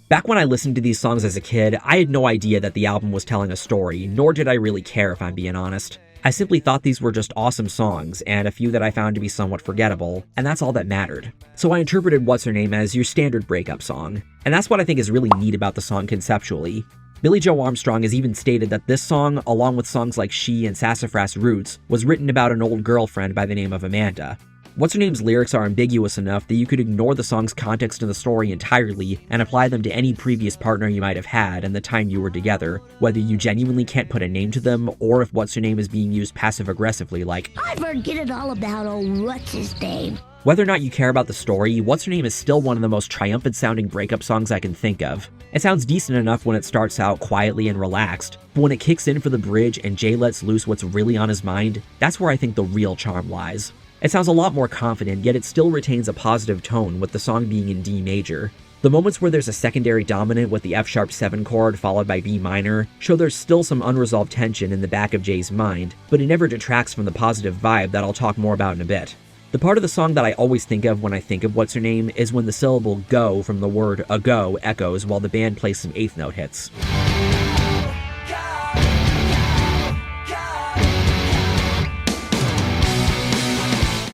Back when I listened to these songs as a kid, I had no idea that the album was telling a story, nor did I really care if I'm being honest. I simply thought these were just awesome songs, and a few that I found to be somewhat forgettable, and that's all that mattered. So I interpreted What's Her Name as your standard breakup song, and that's what I think is really neat about the song conceptually. Billie Joe Armstrong has even stated that this song, along with songs like She and Sassafras Roots, was written about an old girlfriend by the name of Amanda. What's Her Name's lyrics are ambiguous enough that you could ignore the song's context in the story entirely and apply them to any previous partner you might have had and the time you were together, whether you genuinely can't put a name to them or if What's Her Name is being used passive-aggressively like, I forget it all about old what's-his-name. Whether or not you care about the story, What's Her Name is still one of the most triumphant sounding breakup songs I can think of. It sounds decent enough when it starts out quietly and relaxed, but when it kicks in for the bridge and Jay lets loose what's really on his mind, that's where I think the real charm lies. It sounds a lot more confident, yet it still retains a positive tone with the song being in D major. The moments where there's a secondary dominant with the F-sharp 7 chord followed by B minor show there's still some unresolved tension in the back of Jay's mind, but it never detracts from the positive vibe that I'll talk more about in a bit. The part of the song that I always think of when I think of What's Her Name is when the syllable go from the word ago echoes while the band plays some 8th note hits.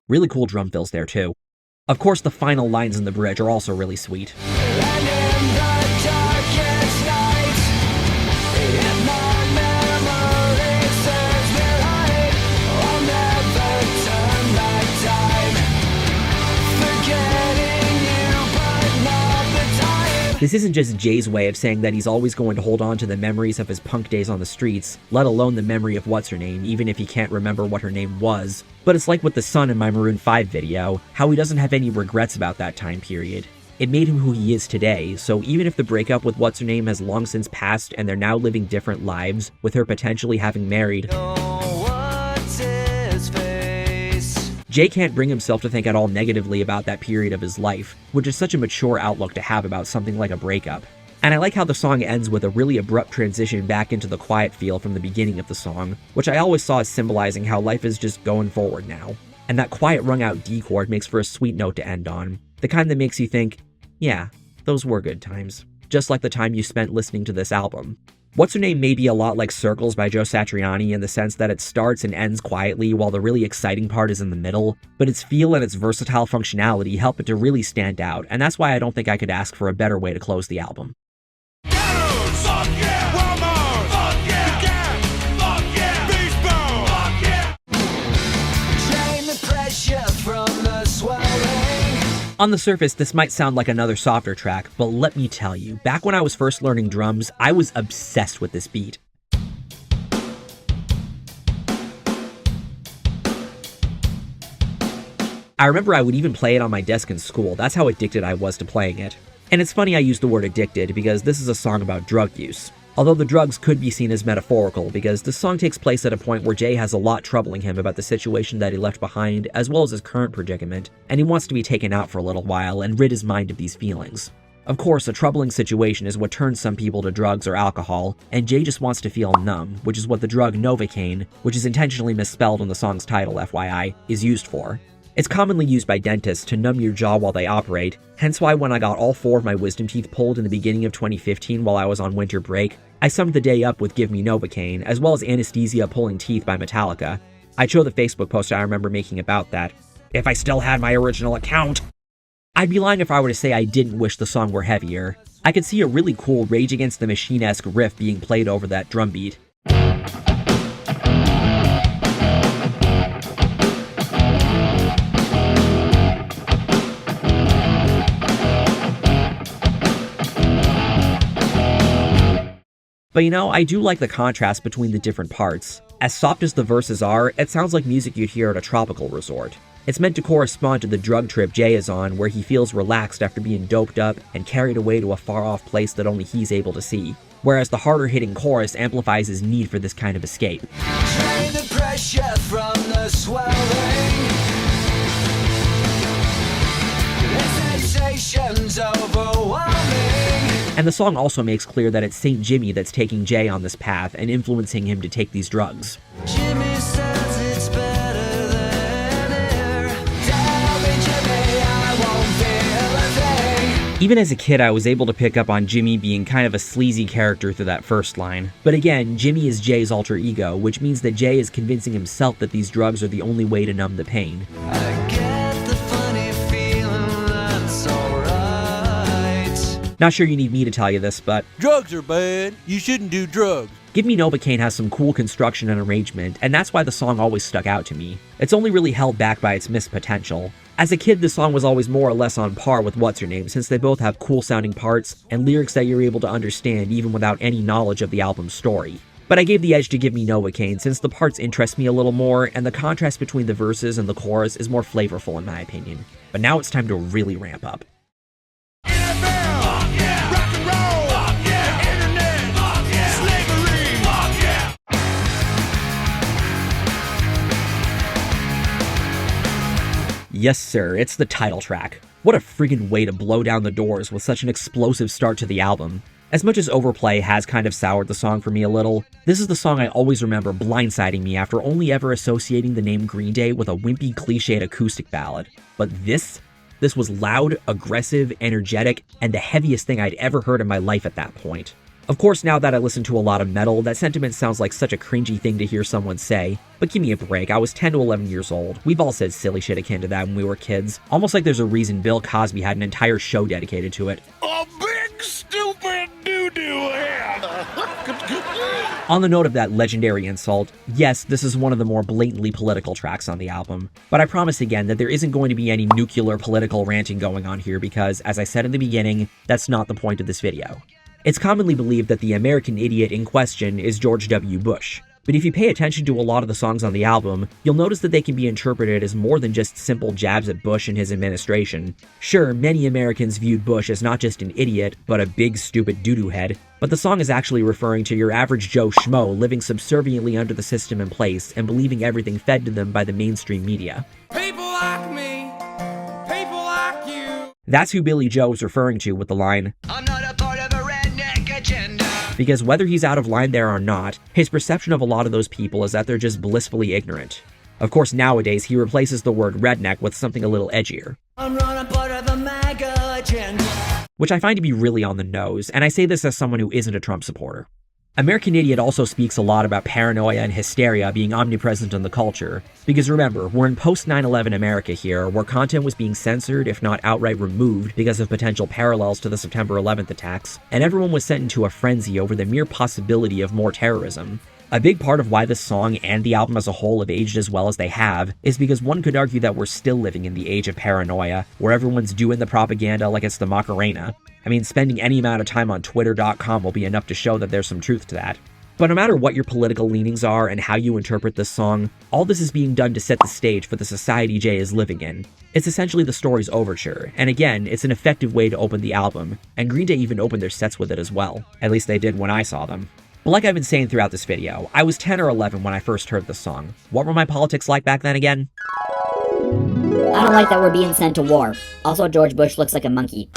Really cool drum fills there too. Of course, the final lines in the bridge are also really sweet. And in the darkest night, if my memory serves me right, I'll never turn back time, forgetting you, but not the time. This isn't just Jay's way of saying that he's always going to hold on to the memories of his punk days on the streets, let alone the memory of What's Her Name, even if he can't remember what her name was. But it's like with the son in my Maroon 5 video, how he doesn't have any regrets about that time period. It made him who he is today, so even if the breakup with What's Her Name has long since passed and they're now living different lives, with her potentially having married, What's his face? Jay can't bring himself to think at all negatively about that period of his life, which is such a mature outlook to have about something like a breakup. And I like how the song ends with a really abrupt transition back into the quiet feel from the beginning of the song, which I always saw as symbolizing how life is just going forward now. And that quiet wrung out D chord makes for a sweet note to end on, the kind that makes you think, yeah, those were good times, just like the time you spent listening to this album. What's Her Name may be a lot like Circles by Joe Satriani in the sense that it starts and ends quietly while the really exciting part is in the middle, but its feel and its versatile functionality help it to really stand out, and that's why I don't think I could ask for a better way to close the album. On the surface, this might sound like another softer track, but let me tell you, back when I was first learning drums, I was obsessed with this beat. I remember I would even play it on my desk in school. That's how addicted I was to playing it. And it's funny I use the word addicted because this is a song about drug use. Although the drugs could be seen as metaphorical because the song takes place at a point where Jay has a lot troubling him about the situation that he left behind as well as his current predicament, and he wants to be taken out for a little while and rid his mind of these feelings. Of course, a troubling situation is what turns some people to drugs or alcohol, and Jay just wants to feel numb, which is what the drug Novocaine, which is intentionally misspelled in the song's title FYI, is used for. It's commonly used by dentists to numb your jaw while they operate, hence why when I got all 4 of my wisdom teeth pulled in the beginning of 2015 while I was on winter break, I summed the day up with Give Me Novocaine, as well as Anesthesia Pulling Teeth by Metallica. I'd show the Facebook post I remember making about that. If I still had my original account. I'd be lying if I were to say I didn't wish the song were heavier. I could see a really cool Rage Against the Machine-esque riff being played over that drum beat. But you know, I do like the contrast between the different parts. As soft as the verses are, it sounds like music you'd hear at a tropical resort. It's meant to correspond to the drug trip Jay is on, where he feels relaxed after being doped up and carried away to a far-off place that only he's able to see. Whereas the harder-hitting chorus amplifies his need for this kind of escape. Drain the pressure from the swelling. The sensation's overwhelming. And the song also makes clear that it's St. Jimmy that's taking Jay on this path and influencing him to take these drugs. Jimmy says it's better than air. Tell me, Jimmy, I won't feel a thing. Even as a kid, I was able to pick up on Jimmy being kind of a sleazy character through that first line. But again, Jimmy is Jay's alter ego, which means that Jay is convincing himself that these drugs are the only way to numb the pain. I get the funny feeling that's alright. Not sure you need me to tell you this, but Drugs are bad. You shouldn't do drugs. Give Me Novocaine has some cool construction and arrangement, and that's why the song always stuck out to me. It's only really held back by its missed potential. As a kid, the song was always more or less on par with What's Her Name, since they both have cool sounding parts and lyrics that you're able to understand even without any knowledge of the album's story. But I gave the edge to Give Me Novocaine since the parts interest me a little more, and the contrast between the verses and the chorus is more flavorful in my opinion. But now it's time to really ramp up. Yes, sir, it's the title track. What a friggin' way to blow down the doors with such an explosive start to the album. As much as Overplay has kind of soured the song for me a little, this is the song I always remember blindsiding me after only ever associating the name Green Day with a wimpy, cliched acoustic ballad. But this was loud, aggressive, energetic, and the heaviest thing I'd ever heard in my life at that point. Of course, now that I listen to a lot of metal, that sentiment sounds like such a cringy thing to hear someone say. But give me a break, I was 10 to 11 years old. We've all said silly shit akin to that when we were kids. Almost like there's a reason Bill Cosby had an entire show dedicated to it. A big stupid doo-doo head. On the note of that legendary insult, yes, this is one of the more blatantly political tracks on the album. But I promise again that there isn't going to be any nuclear political ranting going on here because, as I said in the beginning, that's not the point of this video. It's commonly believed that the American idiot in question is George W. Bush. But if you pay attention to a lot of the songs on the album, you'll notice that they can be interpreted as more than just simple jabs at Bush and his administration. Sure, many Americans viewed Bush as not just an idiot, but a big stupid doo-doo head, but the song is actually referring to your average Joe Schmo living subserviently under the system in place and believing everything fed to them by the mainstream media. People like me, people like you. That's who Billy Joe is referring to with the line, I'm not a part of a redneck because whether he's out of line there or not, his perception of a lot of those people is that they're just blissfully ignorant. Of course, nowadays he replaces the word redneck with something a little edgier, which I find to be really on the nose, and I say this as someone who isn't a Trump supporter. American Idiot also speaks a lot about paranoia and hysteria being omnipresent in the culture, because remember, we're in post-9/11 America here, where content was being censored, if not outright removed, because of potential parallels to the September 11th attacks, and everyone was sent into a frenzy over the mere possibility of more terrorism. A big part of why this song and the album as a whole have aged as well as they have is because one could argue that we're still living in the age of paranoia, where everyone's doing the propaganda like it's the Macarena. I mean, spending any amount of time on Twitter.com will be enough to show that there's some truth to that. But no matter what your political leanings are and how you interpret this song, all this is being done to set the stage for the society Jay is living in. It's essentially the story's overture, and again, it's an effective way to open the album, and Green Day even opened their sets with it as well. At least they did when I saw them. But like I've been saying throughout this video, I was 10 or 11 when I first heard this song. What were my politics like back then again? I don't like that we're being sent to war. Also, George Bush looks like a monkey.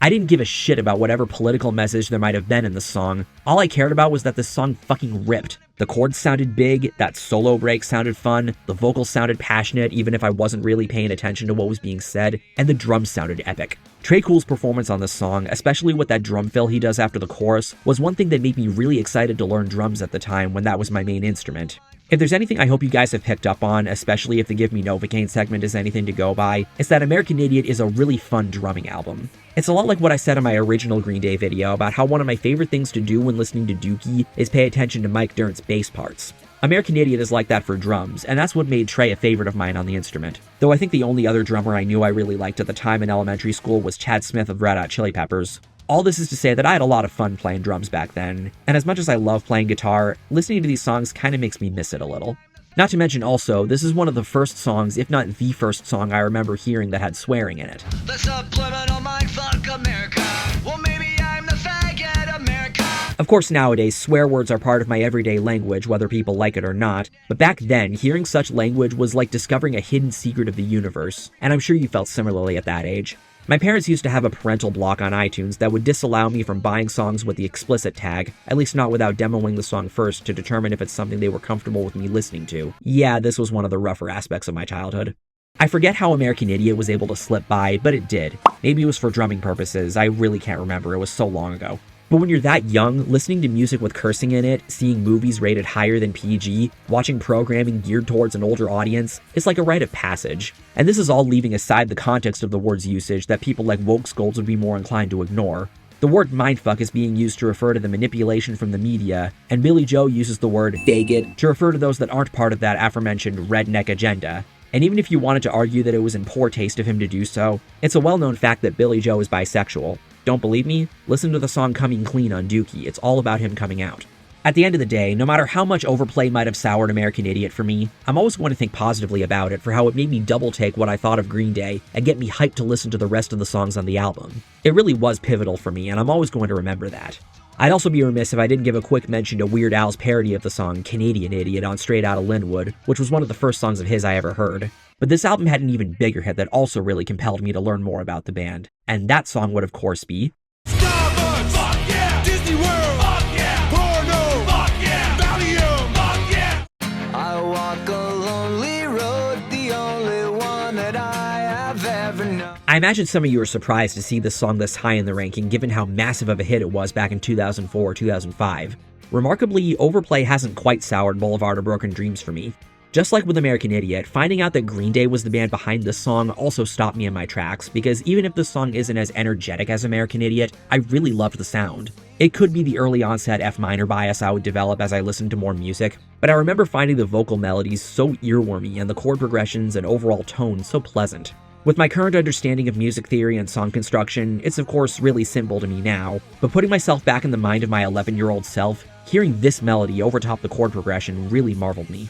I didn't give a shit about whatever political message there might have been in the song. All I cared about was that this song fucking ripped. The chords sounded big, that solo break sounded fun, the vocals sounded passionate even if I wasn't really paying attention to what was being said, and the drums sounded epic. Trey Cool's performance on this song, especially with that drum fill he does after the chorus, was one thing that made me really excited to learn drums at the time when that was my main instrument. If there's anything I hope you guys have picked up on, especially if the Give Me Novocaine segment is anything to go by, it's that American Idiot is a really fun drumming album. It's a lot like what I said in my original Green Day video about how one of my favorite things to do when listening to Dookie is pay attention to Mike Dirnt's bass parts. American Idiot is like that for drums, and that's what made Trey a favorite of mine on the instrument. Though I think the only other drummer I knew I really liked at the time in elementary school was Chad Smith of Red Hot Chili Peppers. All this is to say that I had a lot of fun playing drums back then, and as much as I love playing guitar, listening to these songs kinda makes me miss it a little. Not to mention also, this is one of the first songs, if not the first song I remember hearing that had swearing in it. The subliminal mindfuck America. Well, maybe I'm the faggot America. Of course, nowadays, swear words are part of my everyday language, whether people like it or not, but back then, hearing such language was like discovering a hidden secret of the universe, and I'm sure you felt similarly at that age. My parents used to have a parental block on iTunes that would disallow me from buying songs with the explicit tag, at least not without demoing the song first to determine if it's something they were comfortable with me listening to. Yeah, this was one of the rougher aspects of my childhood. I forget how American Idiot was able to slip by, but it did. Maybe it was for drumming purposes, I really can't remember, it was so long ago. But when you're that young, listening to music with cursing in it, seeing movies rated higher than PG, watching programming geared towards an older audience, it's like a rite of passage. And this is all leaving aside the context of the word's usage that people like woke scolds would be more inclined to ignore. The word mindfuck is being used to refer to the manipulation from the media, and Billy Joe uses the word faggot to refer to those that aren't part of that aforementioned redneck agenda. And even if you wanted to argue that it was in poor taste of him to do so, it's a well-known fact that Billy Joe is bisexual. Don't believe me? Listen to the song Coming Clean on Dookie, it's all about him coming out. At the end of the day, no matter how much overplay might have soured American Idiot for me, I'm always going to think positively about it for how it made me double take what I thought of Green Day and get me hyped to listen to the rest of the songs on the album. It really was pivotal for me, and I'm always going to remember that. I'd also be remiss if I didn't give a quick mention to Weird Al's parody of the song Canadian Idiot on Straight Outta Linwood, which was one of the first songs of his I ever heard. But this album had an even bigger hit that also really compelled me to learn more about the band, and that song would of course be Starbucks, fuck yeah! Disney World, fuck yeah! Porno, fuck yeah! Valium, fuck yeah! I walk a lonely road, the only one that I have ever known. I imagine some of you are surprised to see this song this high in the ranking given how massive of a hit it was back in 2004 or 2005. Remarkably, overplay hasn't quite soured Boulevard of Broken Dreams for me. Just like with American Idiot, finding out that Green Day was the band behind this song also stopped me in my tracks, because even if the song isn't as energetic as American Idiot, I really loved the sound. It could be the early onset F minor bias I would develop as I listened to more music, but I remember finding the vocal melodies so earwormy and the chord progressions and overall tone so pleasant. With my current understanding of music theory and song construction, it's of course really simple to me now, but putting myself back in the mind of my 11-year-old self, hearing this melody overtop the chord progression really marveled me.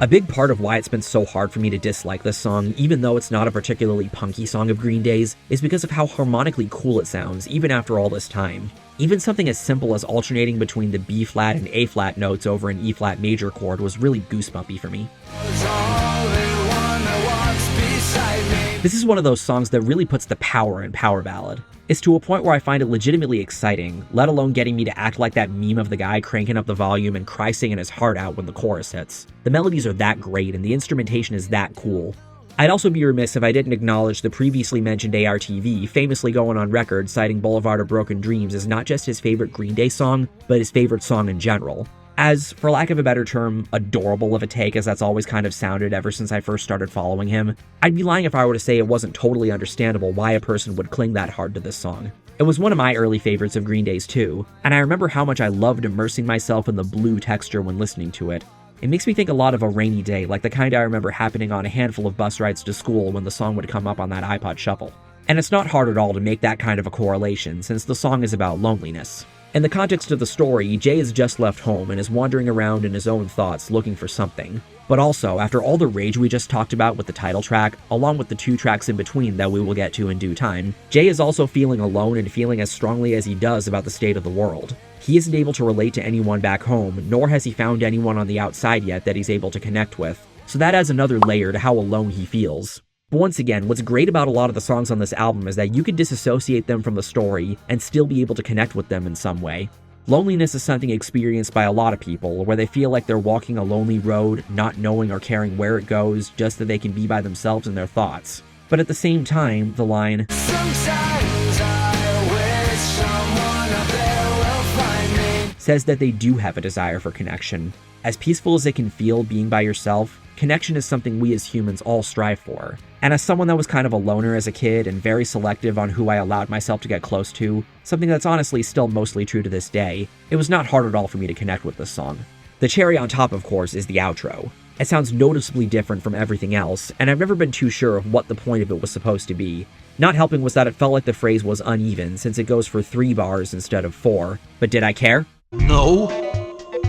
A big part of why it's been so hard for me to dislike this song, even though it's not a particularly punky song of Green Day's, is because of how harmonically cool it sounds, even after all this time. Even something as simple as alternating between the B-flat and A-flat notes over an E-flat major chord was really goosebumpy for me. There's only one that walks beside me. This is one of those songs that really puts the power in power ballad. It's to a point where I find it legitimately exciting, let alone getting me to act like that meme of the guy cranking up the volume and cry singing his heart out when the chorus hits. The melodies are that great and the instrumentation is that cool. I'd also be remiss if I didn't acknowledge the previously mentioned ARTV famously going on record citing Boulevard of Broken Dreams as not just his favorite Green Day song, but his favorite song in general. As, for lack of a better term, adorable of a take as that's always kind of sounded ever since I first started following him, I'd be lying if I were to say it wasn't totally understandable why a person would cling that hard to this song. It was one of my early favorites of Green Day's too, and I remember how much I loved immersing myself in the blue texture when listening to it. It makes me think a lot of a rainy day, like the kind I remember happening on a handful of bus rides to school when the song would come up on that iPod Shuffle. And it's not hard at all to make that kind of a correlation, since the song is about loneliness. In the context of the story, Jay has just left home and is wandering around in his own thoughts looking for something. But also, after all the rage we just talked about with the title track, along with the 2 tracks in between that we will get to in due time, Jay is also feeling alone and feeling as strongly as he does about the state of the world. He isn't able to relate to anyone back home, nor has he found anyone on the outside yet that he's able to connect with, so that adds another layer to how alone he feels. But once again, what's great about a lot of the songs on this album is that you can disassociate them from the story and still be able to connect with them in some way. Loneliness is something experienced by a lot of people, where they feel like they're walking a lonely road, not knowing or caring where it goes, just that they can be by themselves in their thoughts. But at the same time, the line, Sometimes I wish someone up there will find me. says that they do have a desire for connection. As peaceful as it can feel being by yourself, connection is something we as humans all strive for. And as someone that was kind of a loner as a kid and very selective on who I allowed myself to get close to, something that's honestly still mostly true to this day, it was not hard at all for me to connect with this song. The cherry on top, of course, is the outro. It sounds noticeably different from everything else, and I've never been too sure of what the point of it was supposed to be. Not helping was that it felt like the phrase was uneven, since it goes for 3 bars instead of 4. But did I care? No.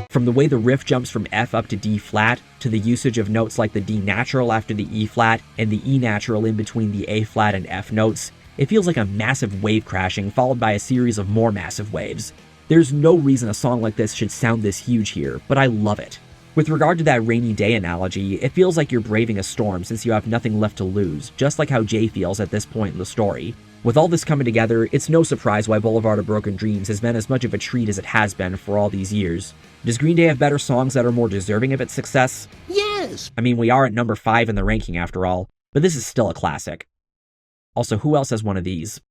From the way the riff jumps from F up to D flat, to the usage of notes like the D natural after the E flat, and the E natural in between the A flat and F notes, it feels like a massive wave crashing followed by a series of more massive waves. There's no reason a song like this should sound this huge here, but I love it. With regard to that rainy day analogy, it feels like you're braving a storm since you have nothing left to lose, just like how Jay feels at this point in the story. With all this coming together, it's no surprise why Boulevard of Broken Dreams has been as much of a treat as it has been for all these years. Does Green Day have better songs that are more deserving of its success? Yes. I mean, we are at number 5 in the ranking after all, but this is still a classic. Also, who else has one of these?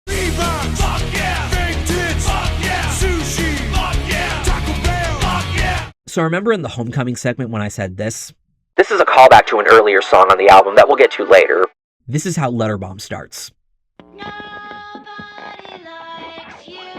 Reeboks, fuck yeah. Fake tits, fuck yeah. Sushi, fuck yeah. Taco Bell, fuck yeah. So remember in the Homecoming segment when I said this? This is a callback to an earlier song on the album that we'll get to later. This is how Letter Bomb starts. Nobody likes you.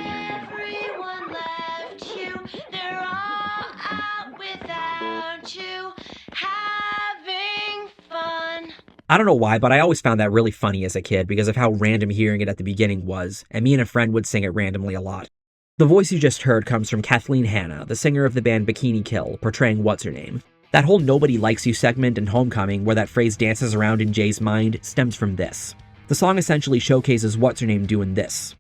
Everyone left you. They're all out without you. Having fun. I don't know why, but I always found that really funny as a kid because of how random hearing it at the beginning was, and me and a friend would sing it randomly a lot. The voice you just heard comes from Kathleen Hanna, the singer of the band Bikini Kill, portraying What's-Her-Name. That whole Nobody Likes You segment in Homecoming, where that phrase dances around in Jay's mind, stems from this. The song essentially showcases What's-Her-Name doing this.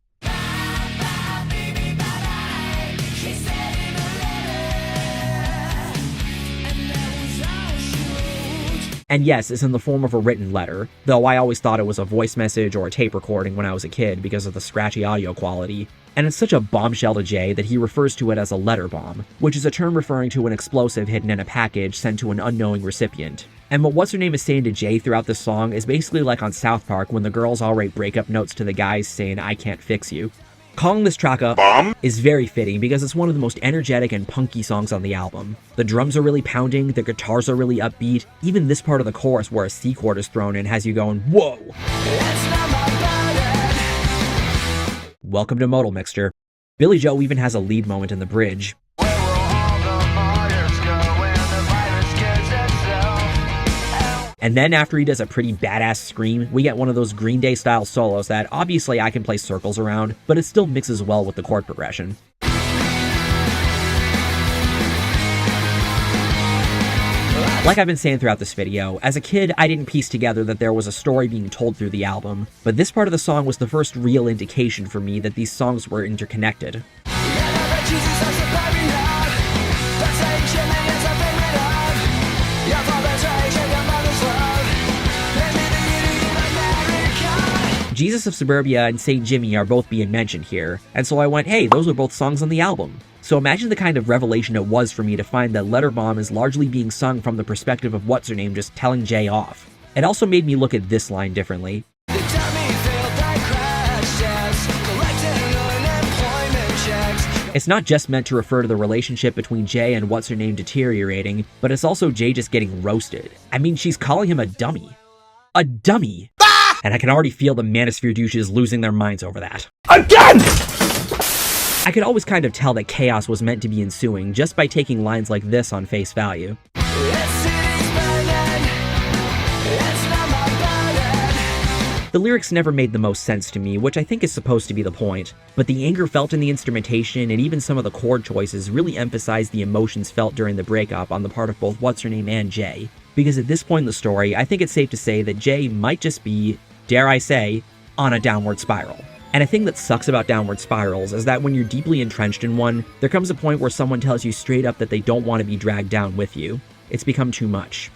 And yes, it's in the form of a written letter, though I always thought it was a voice message or a tape recording when I was a kid because of the scratchy audio quality. And it's such a bombshell to Jay that he refers to it as a letter bomb, which is a term referring to an explosive hidden in a package sent to an unknowing recipient. And what What's-Her-Name is saying to Jay throughout this song is basically like on South Park when the girls all write breakup notes to the guys saying, "I can't fix you." Calling this track a bomb is very fitting because it's one of the most energetic and punky songs on the album. The drums are really pounding, the guitars are really upbeat, even this part of the chorus where a C chord is thrown in has you going, whoa! Welcome to Modal Mixture. Billy Joe even has a lead moment in the bridge. And then after he does a pretty badass scream, we get one of those Green Day style solos that obviously I can play circles around, but it still mixes well with the chord progression. Like I've been saying throughout this video, as a kid I didn't piece together that there was a story being told through the album, but this part of the song was the first real indication for me that these songs were interconnected. Jesus of Suburbia and St. Jimmy are both being mentioned here, and so I went, hey, those are both songs on the album. So imagine the kind of revelation it was for me to find that Letter Bomb is largely being sung from the perspective of what's-her-name just telling Jay off. It also made me look at this line differently. It's not just meant to refer to the relationship between Jay and what's-her-name deteriorating, but it's also Jay just getting roasted. I mean, she's calling him a dummy. A dummy! And I can already feel the Manosphere douches losing their minds over that. Again! I could always kind of tell that chaos was meant to be ensuing just by taking lines like this on face value. The lyrics never made the most sense to me, which I think is supposed to be the point, but the anger felt in the instrumentation and even some of the chord choices really emphasized the emotions felt during the breakup on the part of both what's-her-name and Jay. Because at this point in the story, I think it's safe to say that Jay might just be, dare I say, on a downward spiral. And a thing that sucks about downward spirals is that when you're deeply entrenched in one, there comes a point where someone tells you straight up that they don't want to be dragged down with you. It's become too much.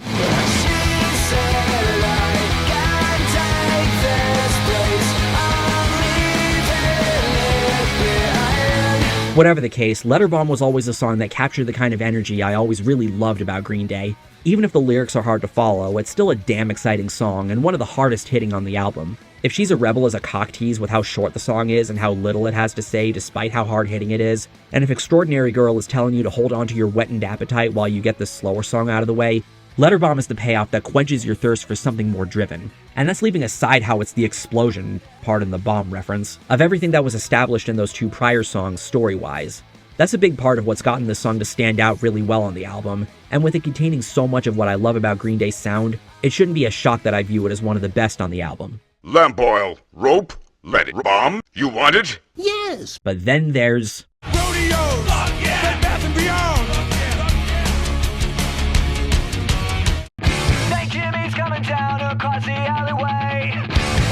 Whatever the case, Letter Bomb was always a song that captured the kind of energy I always really loved about Green Day. Even if the lyrics are hard to follow, it's still a damn exciting song and one of the hardest hitting on the album. If She's a Rebel is a cock tease with how short the song is and how little it has to say despite how hard hitting it is, and if Extraordinary Girl is telling you to hold on to your whetted appetite while you get this slower song out of the way, Letter Bomb is the payoff that quenches your thirst for something more driven. And that's leaving aside how it's the explosion, pardon the bomb reference, of everything that was established in those two prior songs story-wise. That's a big part of what's gotten this song to stand out really well on the album, and with it containing so much of what I love about Green Day's sound, it shouldn't be a shock that I view it as one of the best on the album. Lamp oil, rope, let it bomb. You want it? Yes. But then there's... Rodeos, Bed Bath and Beyond. St. Jimmy's coming down across the alleyway,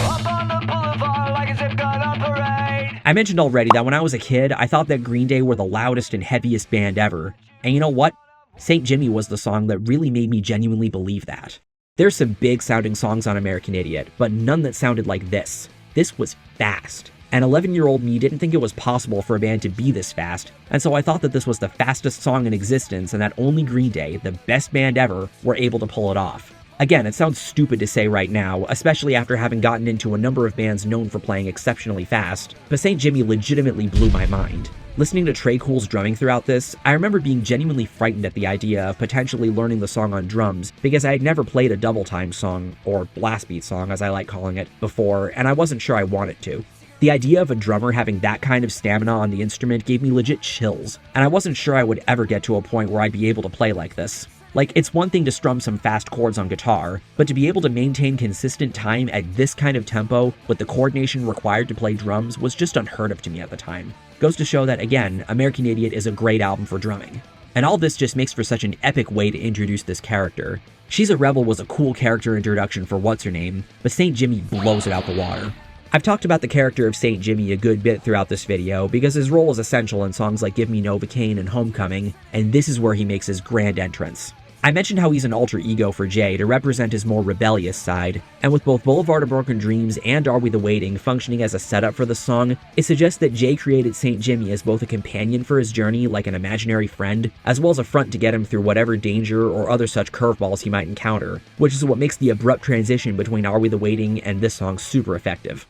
up on the boulevard like a zip gun on parade. I mentioned already that when I was a kid, I thought that Green Day were the loudest and heaviest band ever. And you know what? St. Jimmy was the song that really made me genuinely believe that. There's some big sounding songs on American Idiot, but none that sounded like this. This was fast. And 11-year-old me didn't think it was possible for a band to be this fast, and so I thought that this was the fastest song in existence and that only Green Day, the best band ever, were able to pull it off. Again, it sounds stupid to say right now, especially after having gotten into a number of bands known for playing exceptionally fast, but St. Jimmy legitimately blew my mind. Listening to Trey Cool's drumming throughout this, I remember being genuinely frightened at the idea of potentially learning the song on drums because I had never played a double time song, or blast beat song as I like calling it, before, and I wasn't sure I wanted to. The idea of a drummer having that kind of stamina on the instrument gave me legit chills, and I wasn't sure I would ever get to a point where I'd be able to play like this. Like, it's one thing to strum some fast chords on guitar, but to be able to maintain consistent time at this kind of tempo with the coordination required to play drums was just unheard of to me at the time. Goes to show that, again, American Idiot is a great album for drumming. And all this just makes for such an epic way to introduce this character. She's a Rebel was a cool character introduction for what's-her-name, but St. Jimmy blows it out the water. I've talked about the character of St. Jimmy a good bit throughout this video because his role is essential in songs like Give Me Novocaine and Homecoming, and this is where he makes his grand entrance. I mentioned how he's an alter ego for Jay to represent his more rebellious side, and with both Boulevard of Broken Dreams and Are We the Waiting functioning as a setup for the song, it suggests that Jay created St. Jimmy as both a companion for his journey like an imaginary friend, as well as a front to get him through whatever danger or other such curveballs he might encounter, which is what makes the abrupt transition between Are We the Waiting and this song super effective.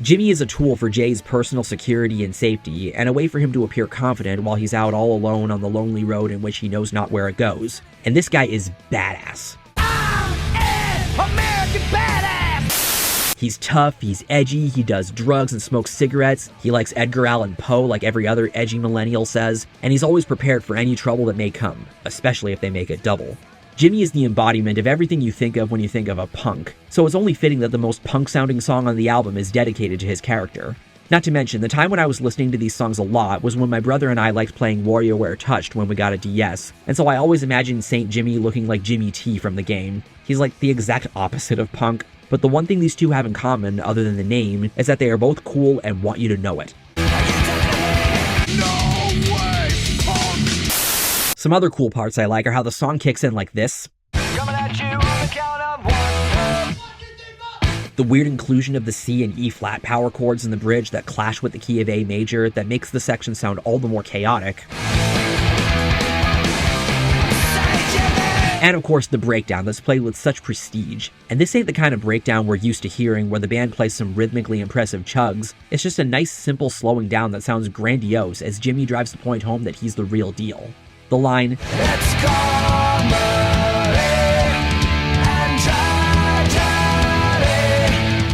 Jimmy is a tool for Jay's personal security and safety, and a way for him to appear confident while he's out all alone on the lonely road in which he knows not where it goes. And this guy is badass. I'm an American badass! He's tough, he's edgy, he does drugs and smokes cigarettes, he likes Edgar Allan Poe like every other edgy millennial says, and he's always prepared for any trouble that may come, especially if they make it double. Jimmy is the embodiment of everything you think of when you think of a punk, so it's only fitting that the most punk-sounding song on the album is dedicated to his character. Not to mention, the time when I was listening to these songs a lot was when my brother and I liked playing WarioWare Touched when we got a DS, and so I always imagined St. Jimmy looking like Jimmy T from the game. He's like the exact opposite of punk, but the one thing these two have in common, other than the name, is that they are both cool and want you to know it. Some other cool parts I like are how the song kicks in like this. Coming at you on the The weird inclusion of the C and E flat power chords in the bridge that clash with the key of A major that makes the section sound all the more chaotic. And of course the breakdown that's played with such prestige. And this ain't the kind of breakdown we're used to hearing where the band plays some rhythmically impressive chugs. It's just a nice simple slowing down that sounds grandiose as Jimmy drives the point home that he's the real deal. The line, It's comedy and tragedy.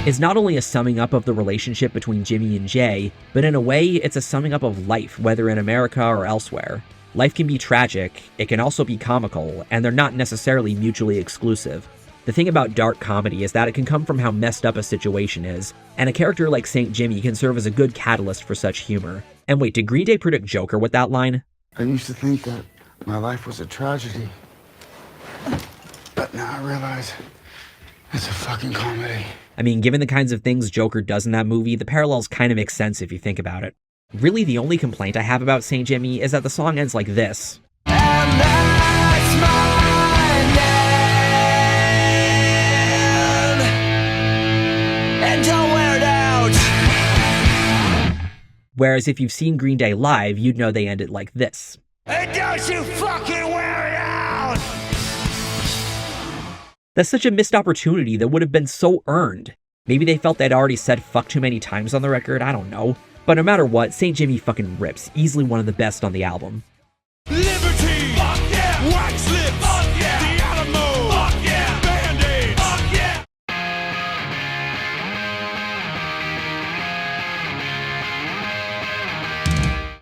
is not only a summing up of the relationship between Jimmy and Jay, but in a way it's a summing up of life, whether in America or elsewhere. Life can be tragic, it can also be comical, and they're not necessarily mutually exclusive. The thing about dark comedy is that it can come from how messed up a situation is, and a character like St. Jimmy can serve as a good catalyst for such humor. And wait, did Green Day predict Joker with that line? I used to think that my life was a tragedy, but now I realize it's a fucking comedy. I mean, given the kinds of things Joker does in that movie, the parallels kind of make sense if you think about it. Really, the only complaint I have about St. Jimmy is that the song ends like this. And that's my name. And don't wear it out. Whereas if you've seen Green Day live, you'd know they end it like this. And don't you fucking wear it out. That's such a missed opportunity that would have been so earned. Maybe they felt they'd already said fuck too many times on the record, I don't know. But no matter what, St. Jimmy fucking rips, easily one of the best on the album. Liberty! Fuck yeah! Wax lips! Fuck yeah! The Alamo! Fuck yeah! Band-Aids! Fuck yeah!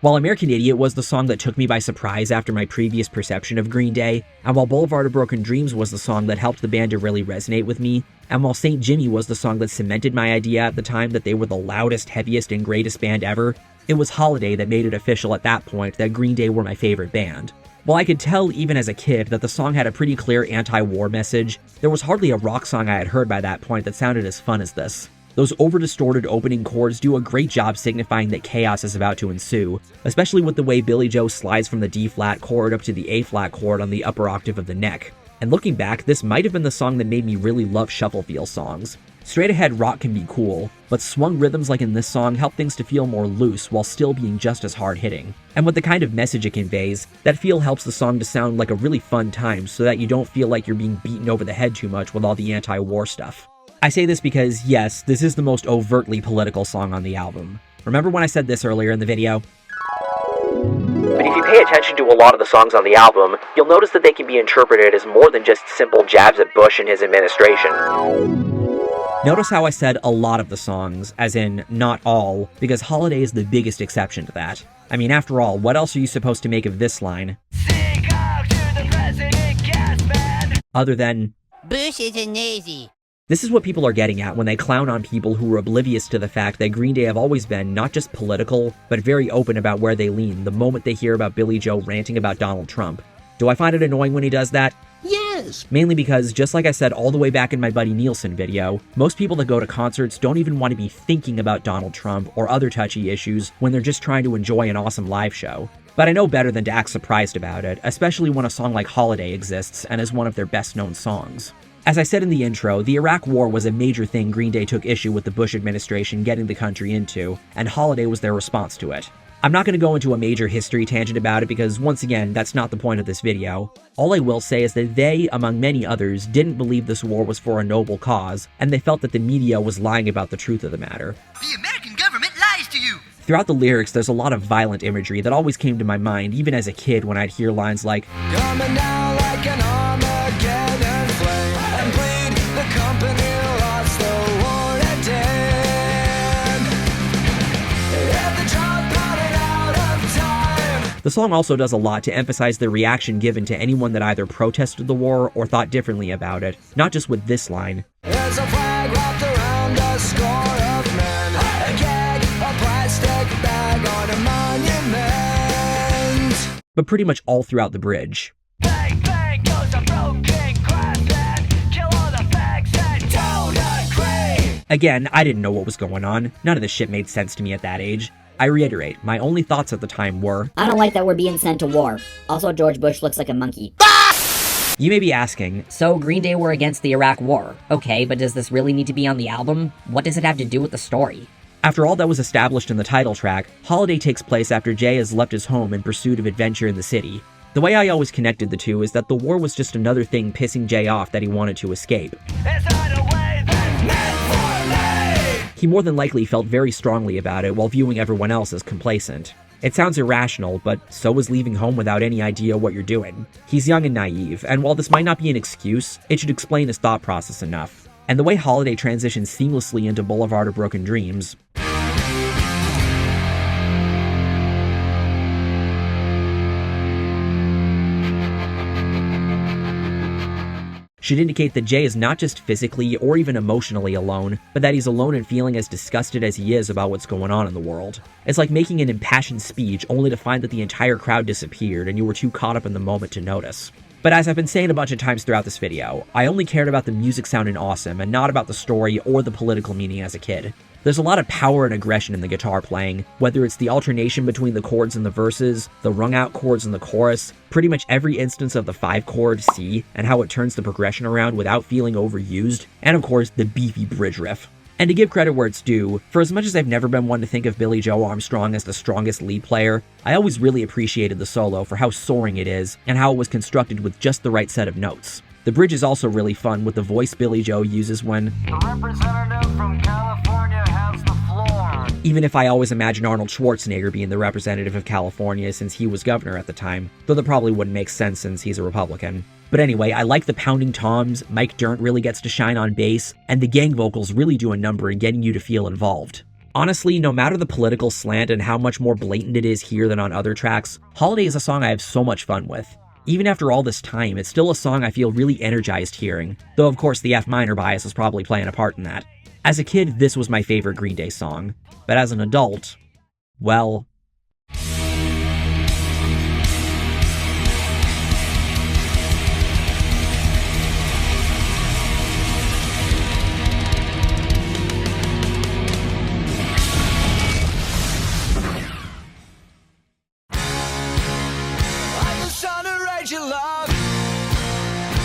While American Idiot was the song that took me by surprise after my previous perception of Green Day, and while Boulevard of Broken Dreams was the song that helped the band to really resonate with me, and while St. Jimmy was the song that cemented my idea at the time that they were the loudest, heaviest, and greatest band ever, it was Holiday that made it official at that point that Green Day were my favorite band. While I could tell even as a kid that the song had a pretty clear anti-war message, there was hardly a rock song I had heard by that point that sounded as fun as this. Those over-distorted opening chords do a great job signifying that chaos is about to ensue, especially with the way Billy Joe slides from the D-flat chord up to the A-flat chord on the upper octave of the neck. And looking back, this might have been the song that made me really love shuffle feel songs. Straight-ahead rock can be cool, but swung rhythms like in this song help things to feel more loose while still being just as hard-hitting. And with the kind of message it conveys, that feel helps the song to sound like a really fun time so that you don't feel like you're being beaten over the head too much with all the anti-war stuff. I say this because, yes, this is the most overtly political song on the album. Remember when I said this earlier in the video? But if you pay attention to a lot of the songs on the album, you'll notice that they can be interpreted as more than just simple jabs at Bush and his administration. Notice how I said a lot of the songs, as in not all, because Holiday is the biggest exception to that. I mean, after all, what else are you supposed to make of this line? Seek out to the president, gas man. Other than, Bush is a Nazi. this is what people are getting at when they clown on people who are oblivious to the fact that Green Day have always been not just political, but very open about where they lean the moment they hear about Billy Joe ranting about Donald Trump. Do I find it annoying when he does that? Yes! Mainly because, just like I said all the way back in my Buddy Nielsen video, most people that go to concerts don't even want to be thinking about Donald Trump or other touchy issues when they're just trying to enjoy an awesome live show. But I know better than to act surprised about it, especially when a song like Holiday exists and is one of their best-known songs. As I said in the intro, the Iraq War was a major thing Green Day took issue with the Bush administration getting the country into, and Holiday was their response to it. I'm not going to go into a major history tangent about it because, once again, that's not the point of this video. All I will say is that they, among many others, didn't believe this war was for a noble cause, and they felt that the media was lying about the truth of the matter. The American government lies to you. Throughout the lyrics, there's a lot of violent imagery that always came to my mind, even as a kid, when I'd hear lines like, Coming down like an Armageddon flame, and bleed the company lost the war at end. And the drum running out of time. The song also does a lot to emphasize the reaction given to anyone that either protested the war or thought differently about it, not just with this line. There's a flag wrapped around a score of men, a gag, a plastic bag on a monument. But pretty much all throughout the bridge. Bang, bang goes a broken glass and kill all the fags that don't agree. Again, I didn't know what was going on. None of this shit made sense to me at that age. I reiterate, my only thoughts at the time were, I don't like that we're being sent to war. Also, George Bush looks like a monkey. You may be asking, So Green Day were against the Iraq War. Okay, but does this really need to be on the album? What does it have to do with the story? after all that was established in the title track, Holiday takes place after Jay has left his home in pursuit of adventure in the city. The way I always connected the two is that the war was just another thing pissing Jay off that he wanted to escape. He more than likely felt very strongly about it while viewing everyone else as complacent. It sounds irrational, but so is leaving home without any idea what you're doing. He's young and naive, and while this might not be an excuse, it should explain his thought process enough. And the way Holiday transitions seamlessly into Boulevard of Broken Dreams should indicate that Jay is not just physically or even emotionally alone, but that he's alone and feeling as disgusted as he is about what's going on in the world. It's like making an impassioned speech only to find that the entire crowd disappeared and you were too caught up in the moment to notice. But as I've been saying a bunch of times throughout this video, I only cared about the music sounding awesome and not about the story or the political meaning as a kid. There's a lot of power and aggression in the guitar playing, whether it's the alternation between the chords in the verses, the rung out chords in the chorus, pretty much every instance of the 5-chord C and how it turns the progression around without feeling overused, and of course the beefy bridge riff. And to give credit where it's due, for as much as I've never been one to think of Billy Joe Armstrong as the strongest lead player, I always really appreciated the solo for how soaring it is and how it was constructed with just the right set of notes. The bridge is also really fun with the voice Billy Joe uses when The representative from California has the floor. even if I always imagine Arnold Schwarzenegger being the representative of California since he was governor at the time, though that probably wouldn't make sense since he's a Republican. But anyway, I like the pounding toms, Mike Dirnt really gets to shine on bass, and the gang vocals really do a number in getting you to feel involved. Honestly, no matter the political slant and how much more blatant it is here than on other tracks, Holiday is a song I have so much fun with. Even after all this time, it's still a song I feel really energized hearing, though of course the F minor bias is probably playing a part in that. As a kid, this was my favorite Green Day song, but as an adult, well... I'm the son of rage and love.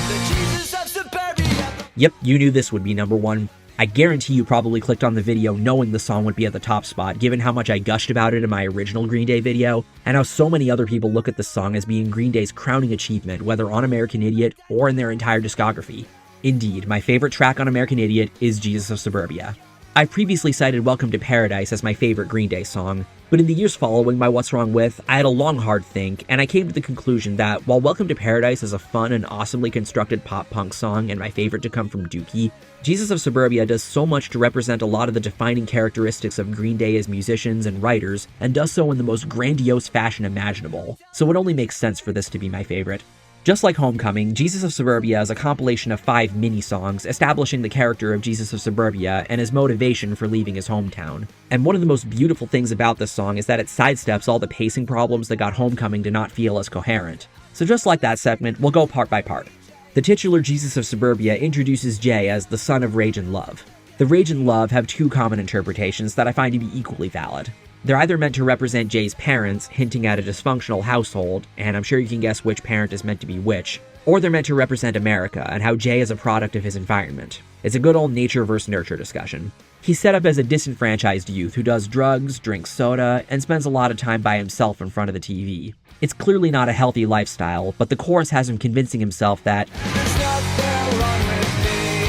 The Jesus of suburbia. Yep, you knew this would be number one. I guarantee you probably clicked on the video knowing the song would be at the top spot, given how much I gushed about it in my original Green Day video, and how so many other people look at this song as being Green Day's crowning achievement, whether on American Idiot or in their entire discography. Indeed, my favorite track on American Idiot is Jesus of Suburbia. I've previously cited Welcome to Paradise as my favorite Green Day song, but in the years following my What's Wrong With, I had a long hard think, and I came to the conclusion that while Welcome to Paradise is a fun and awesomely constructed pop-punk song and my favorite to come from Dookie, Jesus of Suburbia does so much to represent a lot of the defining characteristics of Green Day as musicians and writers, and does so in the most grandiose fashion imaginable, so it only makes sense for this to be my favorite. Just like Homecoming, Jesus of Suburbia is a compilation of 5 mini-songs establishing the character of Jesus of Suburbia and his motivation for leaving his hometown. And one of the most beautiful things about this song is that it sidesteps all the pacing problems that got Homecoming to not feel as coherent. So just like that segment, we'll go part by part. The titular Jesus of Suburbia introduces Jay as the son of Rage and Love. The Rage and Love have 2 common interpretations that I find to be equally valid. They're either meant to represent Jay's parents, hinting at a dysfunctional household, and I'm sure you can guess which parent is meant to be which, or they're meant to represent America and how Jay is a product of his environment. It's a good old nature versus nurture discussion. He's set up as a disenfranchised youth who does drugs, drinks soda, and spends a lot of time by himself in front of the TV. It's clearly not a healthy lifestyle, but the chorus has him convincing himself that There's nothing wrong with me.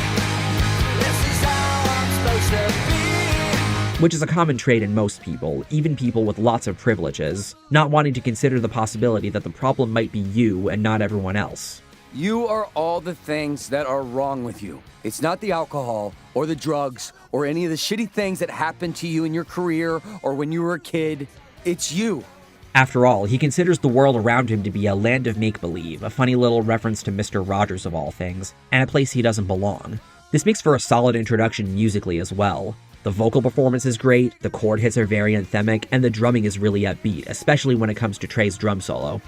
This is how I'm supposed to be. which is a common trait in most people, even people with lots of privileges, not wanting to consider the possibility that the problem might be you and not everyone else. You are all the things that are wrong with you. It's not the alcohol or the drugs or any of the shitty things that happened to you in your career or when you were a kid. It's you. After all, he considers the world around him to be a land of make-believe, a funny little reference to Mr. Rogers of all things, and a place he doesn't belong. This makes for a solid introduction musically as well. The vocal performance is great, the chord hits are very anthemic, and the drumming is really upbeat, especially when it comes to Trey's drum solo.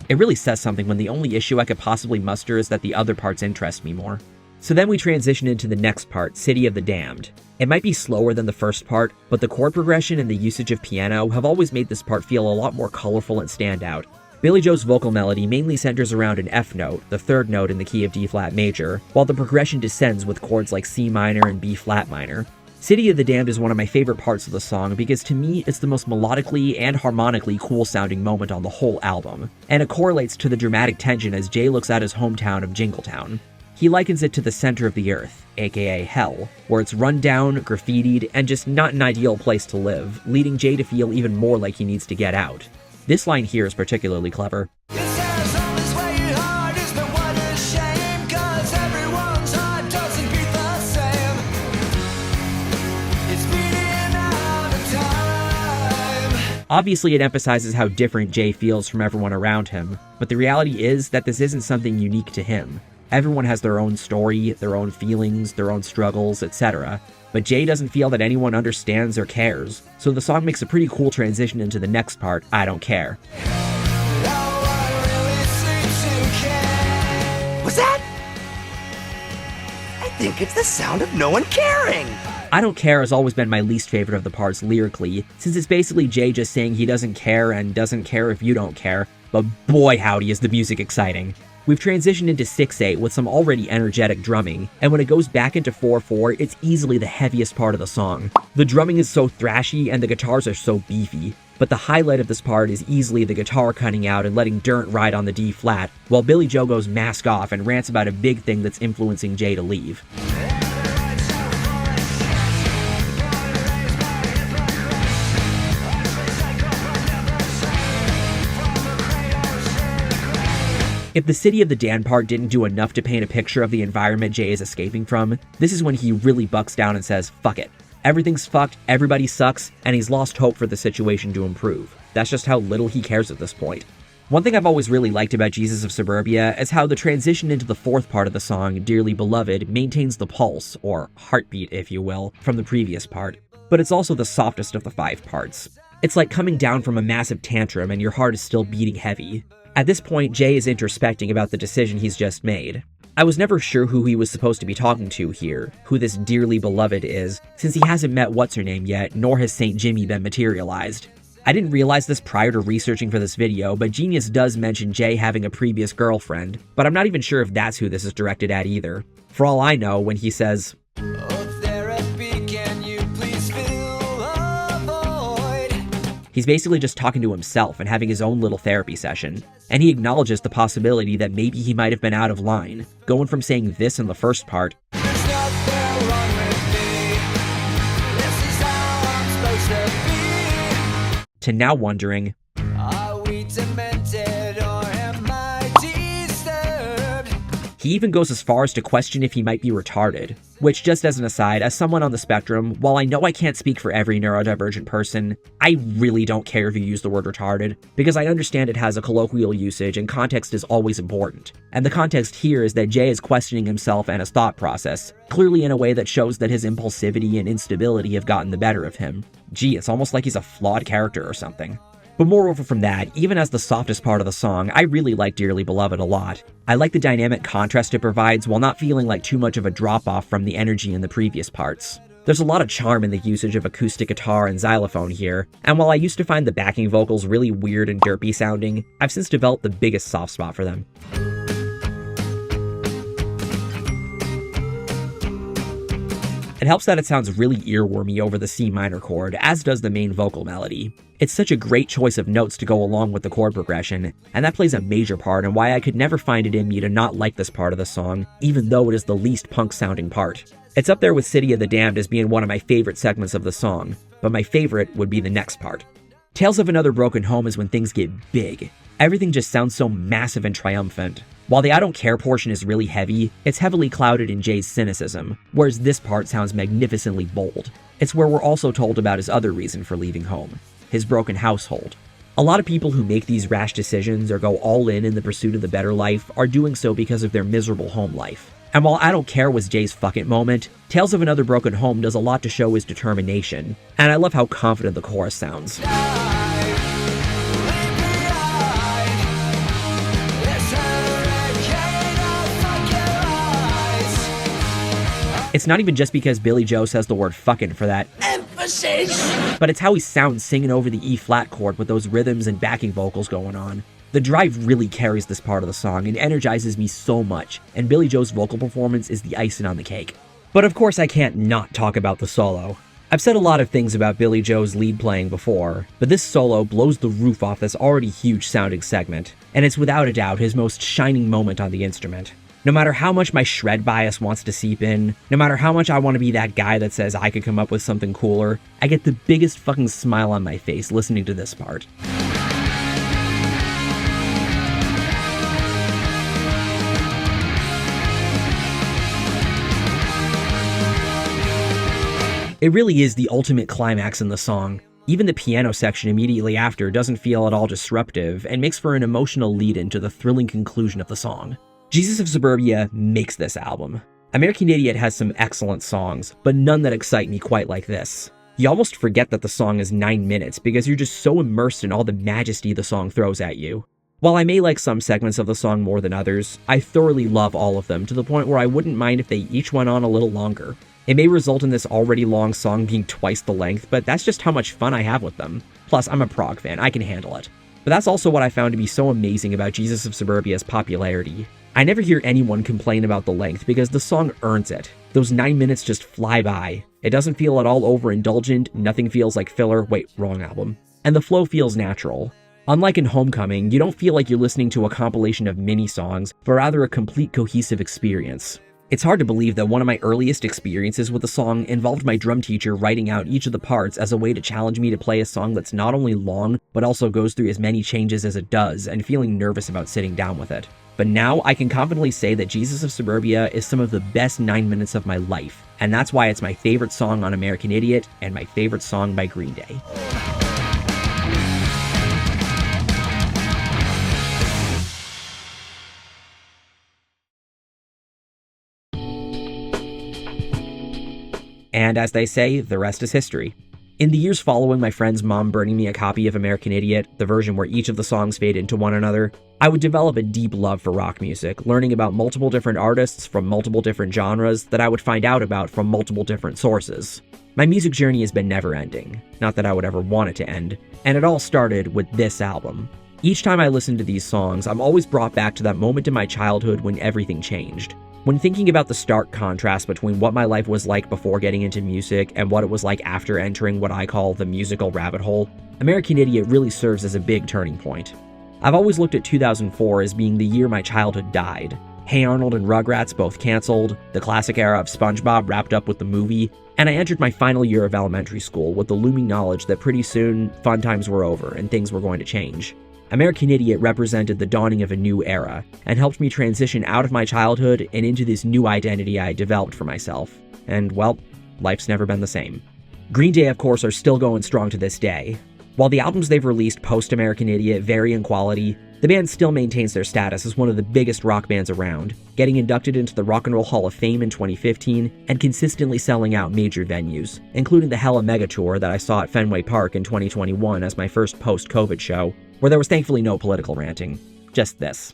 It really says something when the only issue I could possibly muster is that the other parts interest me more. So then we transition into the next part, City of the Damned. It might be slower than the first part, but the chord progression and the usage of piano have always made this part feel a lot more colorful and stand out. Billie Joe's vocal melody mainly centers around an F note, the third note in the key of D flat major, while the progression descends with chords like C minor and B flat minor. City of the Damned is one of my favorite parts of the song because to me it's the most melodically and harmonically cool sounding moment on the whole album, and it correlates to the dramatic tension as Jay looks at his hometown of Jingletown. He likens it to the center of the earth, aka hell, where it's run down, graffitied, and just not an ideal place to live, leading Jay to feel even more like he needs to get out. This line here is particularly clever. Obviously, it emphasizes how different Jay feels from everyone around him, but the reality is that this isn't something unique to him. Everyone has their own story, their own feelings, their own struggles, etc. But Jay doesn't feel that anyone understands or cares, so the song makes a pretty cool transition into the next part, I Don't Care. What's that? I think it's the sound of no one caring. I Don't Care has always been my least favorite of the parts lyrically, since it's basically Jay just saying he doesn't care and doesn't care if you don't care, but boy howdy is the music exciting. We've transitioned into 6/8 with some already energetic drumming, and when it goes back into 4/4, it's easily the heaviest part of the song. The drumming is so thrashy and the guitars are so beefy, but the highlight of this part is easily the guitar cutting out and letting Dirt ride on the D flat, while Billie Joe goes mask off and rants about a big thing that's influencing Jay to leave. If the City of the Damned part didn't do enough to paint a picture of the environment Jay is escaping from, this is when he really bucks down and says, fuck it. Everything's fucked, everybody sucks, and he's lost hope for the situation to improve. That's just how little he cares at this point. One thing I've always really liked about Jesus of Suburbia is how the transition into the fourth part of the song, Dearly Beloved, maintains the pulse, or heartbeat if you will, from the previous part. But it's also the softest of the 5 parts. It's like coming down from a massive tantrum and your heart is still beating heavy. At this point, Jay is introspecting about the decision he's just made. I was never sure who he was supposed to be talking to here, who this Dearly Beloved is, since he hasn't met What's-Her-Name yet, nor has St. Jimmy been materialized. I didn't realize this prior to researching for this video, but Genius does mention Jay having a previous girlfriend, but I'm not even sure if that's who this is directed at either. For all I know, when he says, he's basically just talking to himself and having his own little therapy session, and he acknowledges the possibility that maybe he might have been out of line, going from saying this in the first part to now wondering, are we demented or am I disturbed? He even goes as far as to question if he might be retarded, which, just as an aside, as someone on the spectrum, while I know I can't speak for every neurodivergent person, I really don't care if you use the word retarded, because I understand it has a colloquial usage and context is always important. And the context here is that Jay is questioning himself and his thought process, clearly in a way that shows that his impulsivity and instability have gotten the better of him. Gee, it's almost like he's a flawed character or something. But moreover from that, even as the softest part of the song, I really like Dearly Beloved a lot. I like the dynamic contrast it provides while not feeling like too much of a drop-off from the energy in the previous parts. There's a lot of charm in the usage of acoustic guitar and xylophone here, and while I used to find the backing vocals really weird and derpy sounding, I've since developed the biggest soft spot for them. It helps that it sounds really earwormy over the C minor chord, as does the main vocal melody. It's such a great choice of notes to go along with the chord progression, and that plays a major part in why I could never find it in me to not like this part of the song, even though it is the least punk-sounding part. It's up there with City of the Damned as being one of my favorite segments of the song, but my favorite would be the next part. Tales of Another Broken Home is when things get big. Everything just sounds so massive and triumphant. While the I Don't Care portion is really heavy, it's heavily clouded in Jay's cynicism, whereas this part sounds magnificently bold. It's where we're also told about his other reason for leaving home, his broken household. A lot of people who make these rash decisions or go all in the pursuit of the better life are doing so because of their miserable home life. And while I Don't Care was Jay's fuck it moment, Tales of Another Broken Home does a lot to show his determination, and I love how confident the chorus sounds. It's not even just because Billy Joe says the word fucking for that Emphasis! but it's how he sounds singing over the E-flat chord with those rhythms and backing vocals going on. The drive really carries this part of the song and energizes me so much, and Billy Joe's vocal performance is the icing on the cake. But of course I can't not talk about the solo. I've said a lot of things about Billy Joe's lead playing before, but this solo blows the roof off this already huge sounding segment, and it's without a doubt his most shining moment on the instrument. No matter how much my shred bias wants to seep in, no matter how much I want to be that guy that says I could come up with something cooler, I get the biggest fucking smile on my face listening to this part. It really is the ultimate climax in the song. Even the piano section immediately after doesn't feel at all disruptive and makes for an emotional lead-in to the thrilling conclusion of the song. Jesus of Suburbia makes this album. American Idiot has some excellent songs, but none that excite me quite like this. You almost forget that the song is 9 minutes because you're just so immersed in all the majesty the song throws at you. While I may like some segments of the song more than others, I thoroughly love all of them to the point where I wouldn't mind if they each went on a little longer. It may result in this already long song being twice the length, but that's just how much fun I have with them. Plus, I'm a prog fan, I can handle it. But that's also what I found to be so amazing about Jesus of Suburbia's popularity. I never hear anyone complain about the length because the song earns it. Those 9 minutes just fly by. It doesn't feel at all overindulgent, nothing feels like filler, wait, wrong album. And the flow feels natural. Unlike in Homecoming, you don't feel like you're listening to a compilation of mini-songs, but rather a complete cohesive experience. It's hard to believe that one of my earliest experiences with the song involved my drum teacher writing out each of the parts as a way to challenge me to play a song that's not only long, but also goes through as many changes as it does, and feeling nervous about sitting down with it. But now I can confidently say that Jesus of Suburbia is some of the best 9 minutes of my life, and that's why it's my favorite song on American Idiot and my favorite song by Green Day. And as they say, the rest is history. In the years following my friend's mom burning me a copy of American Idiot, the version where each of the songs fade into one another, I would develop a deep love for rock music, learning about multiple different artists from multiple different genres that I would find out about from multiple different sources. My music journey has been never-ending, not that I would ever want it to end, and it all started with this album. Each time I listen to these songs, I'm always brought back to that moment in my childhood when everything changed. When thinking about the stark contrast between what my life was like before getting into music and what it was like after entering what I call the musical rabbit hole, American Idiot really serves as a big turning point. I've always looked at 2004 as being the year my childhood died. Hey Arnold and Rugrats both canceled, the classic era of SpongeBob wrapped up with the movie, and I entered my final year of elementary school with the looming knowledge that pretty soon, fun times were over and things were going to change. American Idiot represented the dawning of a new era, and helped me transition out of my childhood and into this new identity I developed for myself. And, well, life's never been the same. Green Day, of course, are still going strong to this day. While the albums they've released post-American Idiot vary in quality, the band still maintains their status as one of the biggest rock bands around, getting inducted into the Rock and Roll Hall of Fame in 2015 and consistently selling out major venues, including the Hella Mega Tour that I saw at Fenway Park in 2021 as my first post-COVID show, where there was thankfully no political ranting. Just this.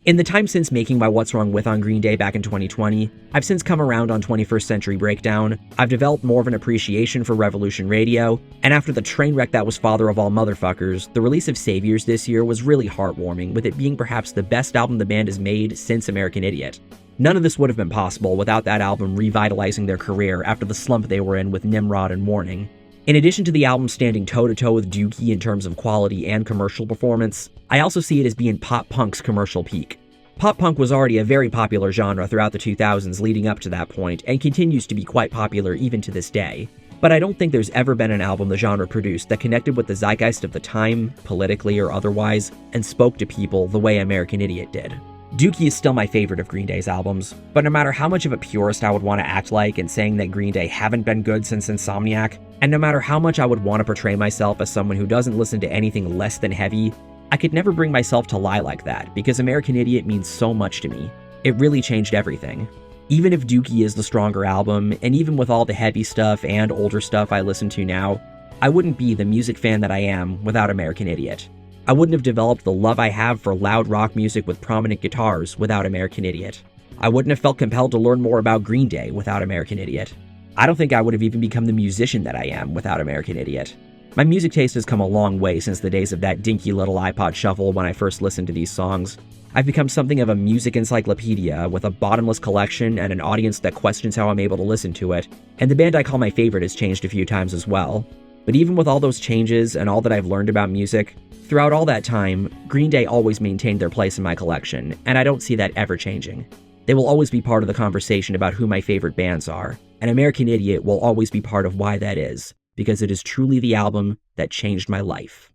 In the time since making my What's Wrong With on Green Day back in 2020, I've since come around on 21st Century Breakdown, I've developed more of an appreciation for Revolution Radio, and after the train wreck that was Father of All Motherfuckers, the release of Saviors this year was really heartwarming, with it being perhaps the best album the band has made since American Idiot. None of this would have been possible without that album revitalizing their career after the slump they were in with Nimrod and Warning. In addition to the album standing toe-to-toe with Dookie in terms of quality and commercial performance, I also see it as being pop punk's commercial peak. Pop punk was already a very popular genre throughout the 2000s leading up to that point, and continues to be quite popular even to this day. But I don't think there's ever been an album the genre produced that connected with the zeitgeist of the time, politically or otherwise, and spoke to people the way American Idiot did. Dookie is still my favorite of Green Day's albums, but no matter how much of a purist I would want to act like in saying that Green Day haven't been good since Insomniac, and no matter how much I would want to portray myself as someone who doesn't listen to anything less than heavy, I could never bring myself to lie like that because American Idiot means so much to me. It really changed everything. Even if Dookie is the stronger album, and even with all the heavy stuff and older stuff I listen to now, I wouldn't be the music fan that I am without American Idiot. I wouldn't have developed the love I have for loud rock music with prominent guitars without American Idiot. I wouldn't have felt compelled to learn more about Green Day without American Idiot. I don't think I would have even become the musician that I am without American Idiot. My music taste has come a long way since the days of that dinky little iPod shuffle when I first listened to these songs. I've become something of a music encyclopedia with a bottomless collection and an audience that questions how I'm able to listen to it, and the band I call my favorite has changed a few times as well. But even with all those changes and all that I've learned about music, throughout all that time, Green Day always maintained their place in my collection, and I don't see that ever changing. They will always be part of the conversation about who my favorite bands are, and American Idiot will always be part of why that is, because it is truly the album that changed my life.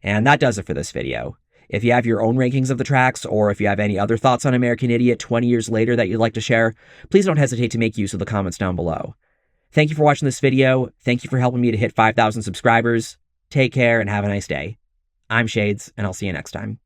And that does it for this video. If you have your own rankings of the tracks, or if you have any other thoughts on American Idiot 20 years later that you'd like to share, please don't hesitate to make use of the comments down below. Thank you for watching this video. Thank you for helping me to hit 5,000 subscribers. Take care and have a nice day. I'm Shades, and I'll see you next time.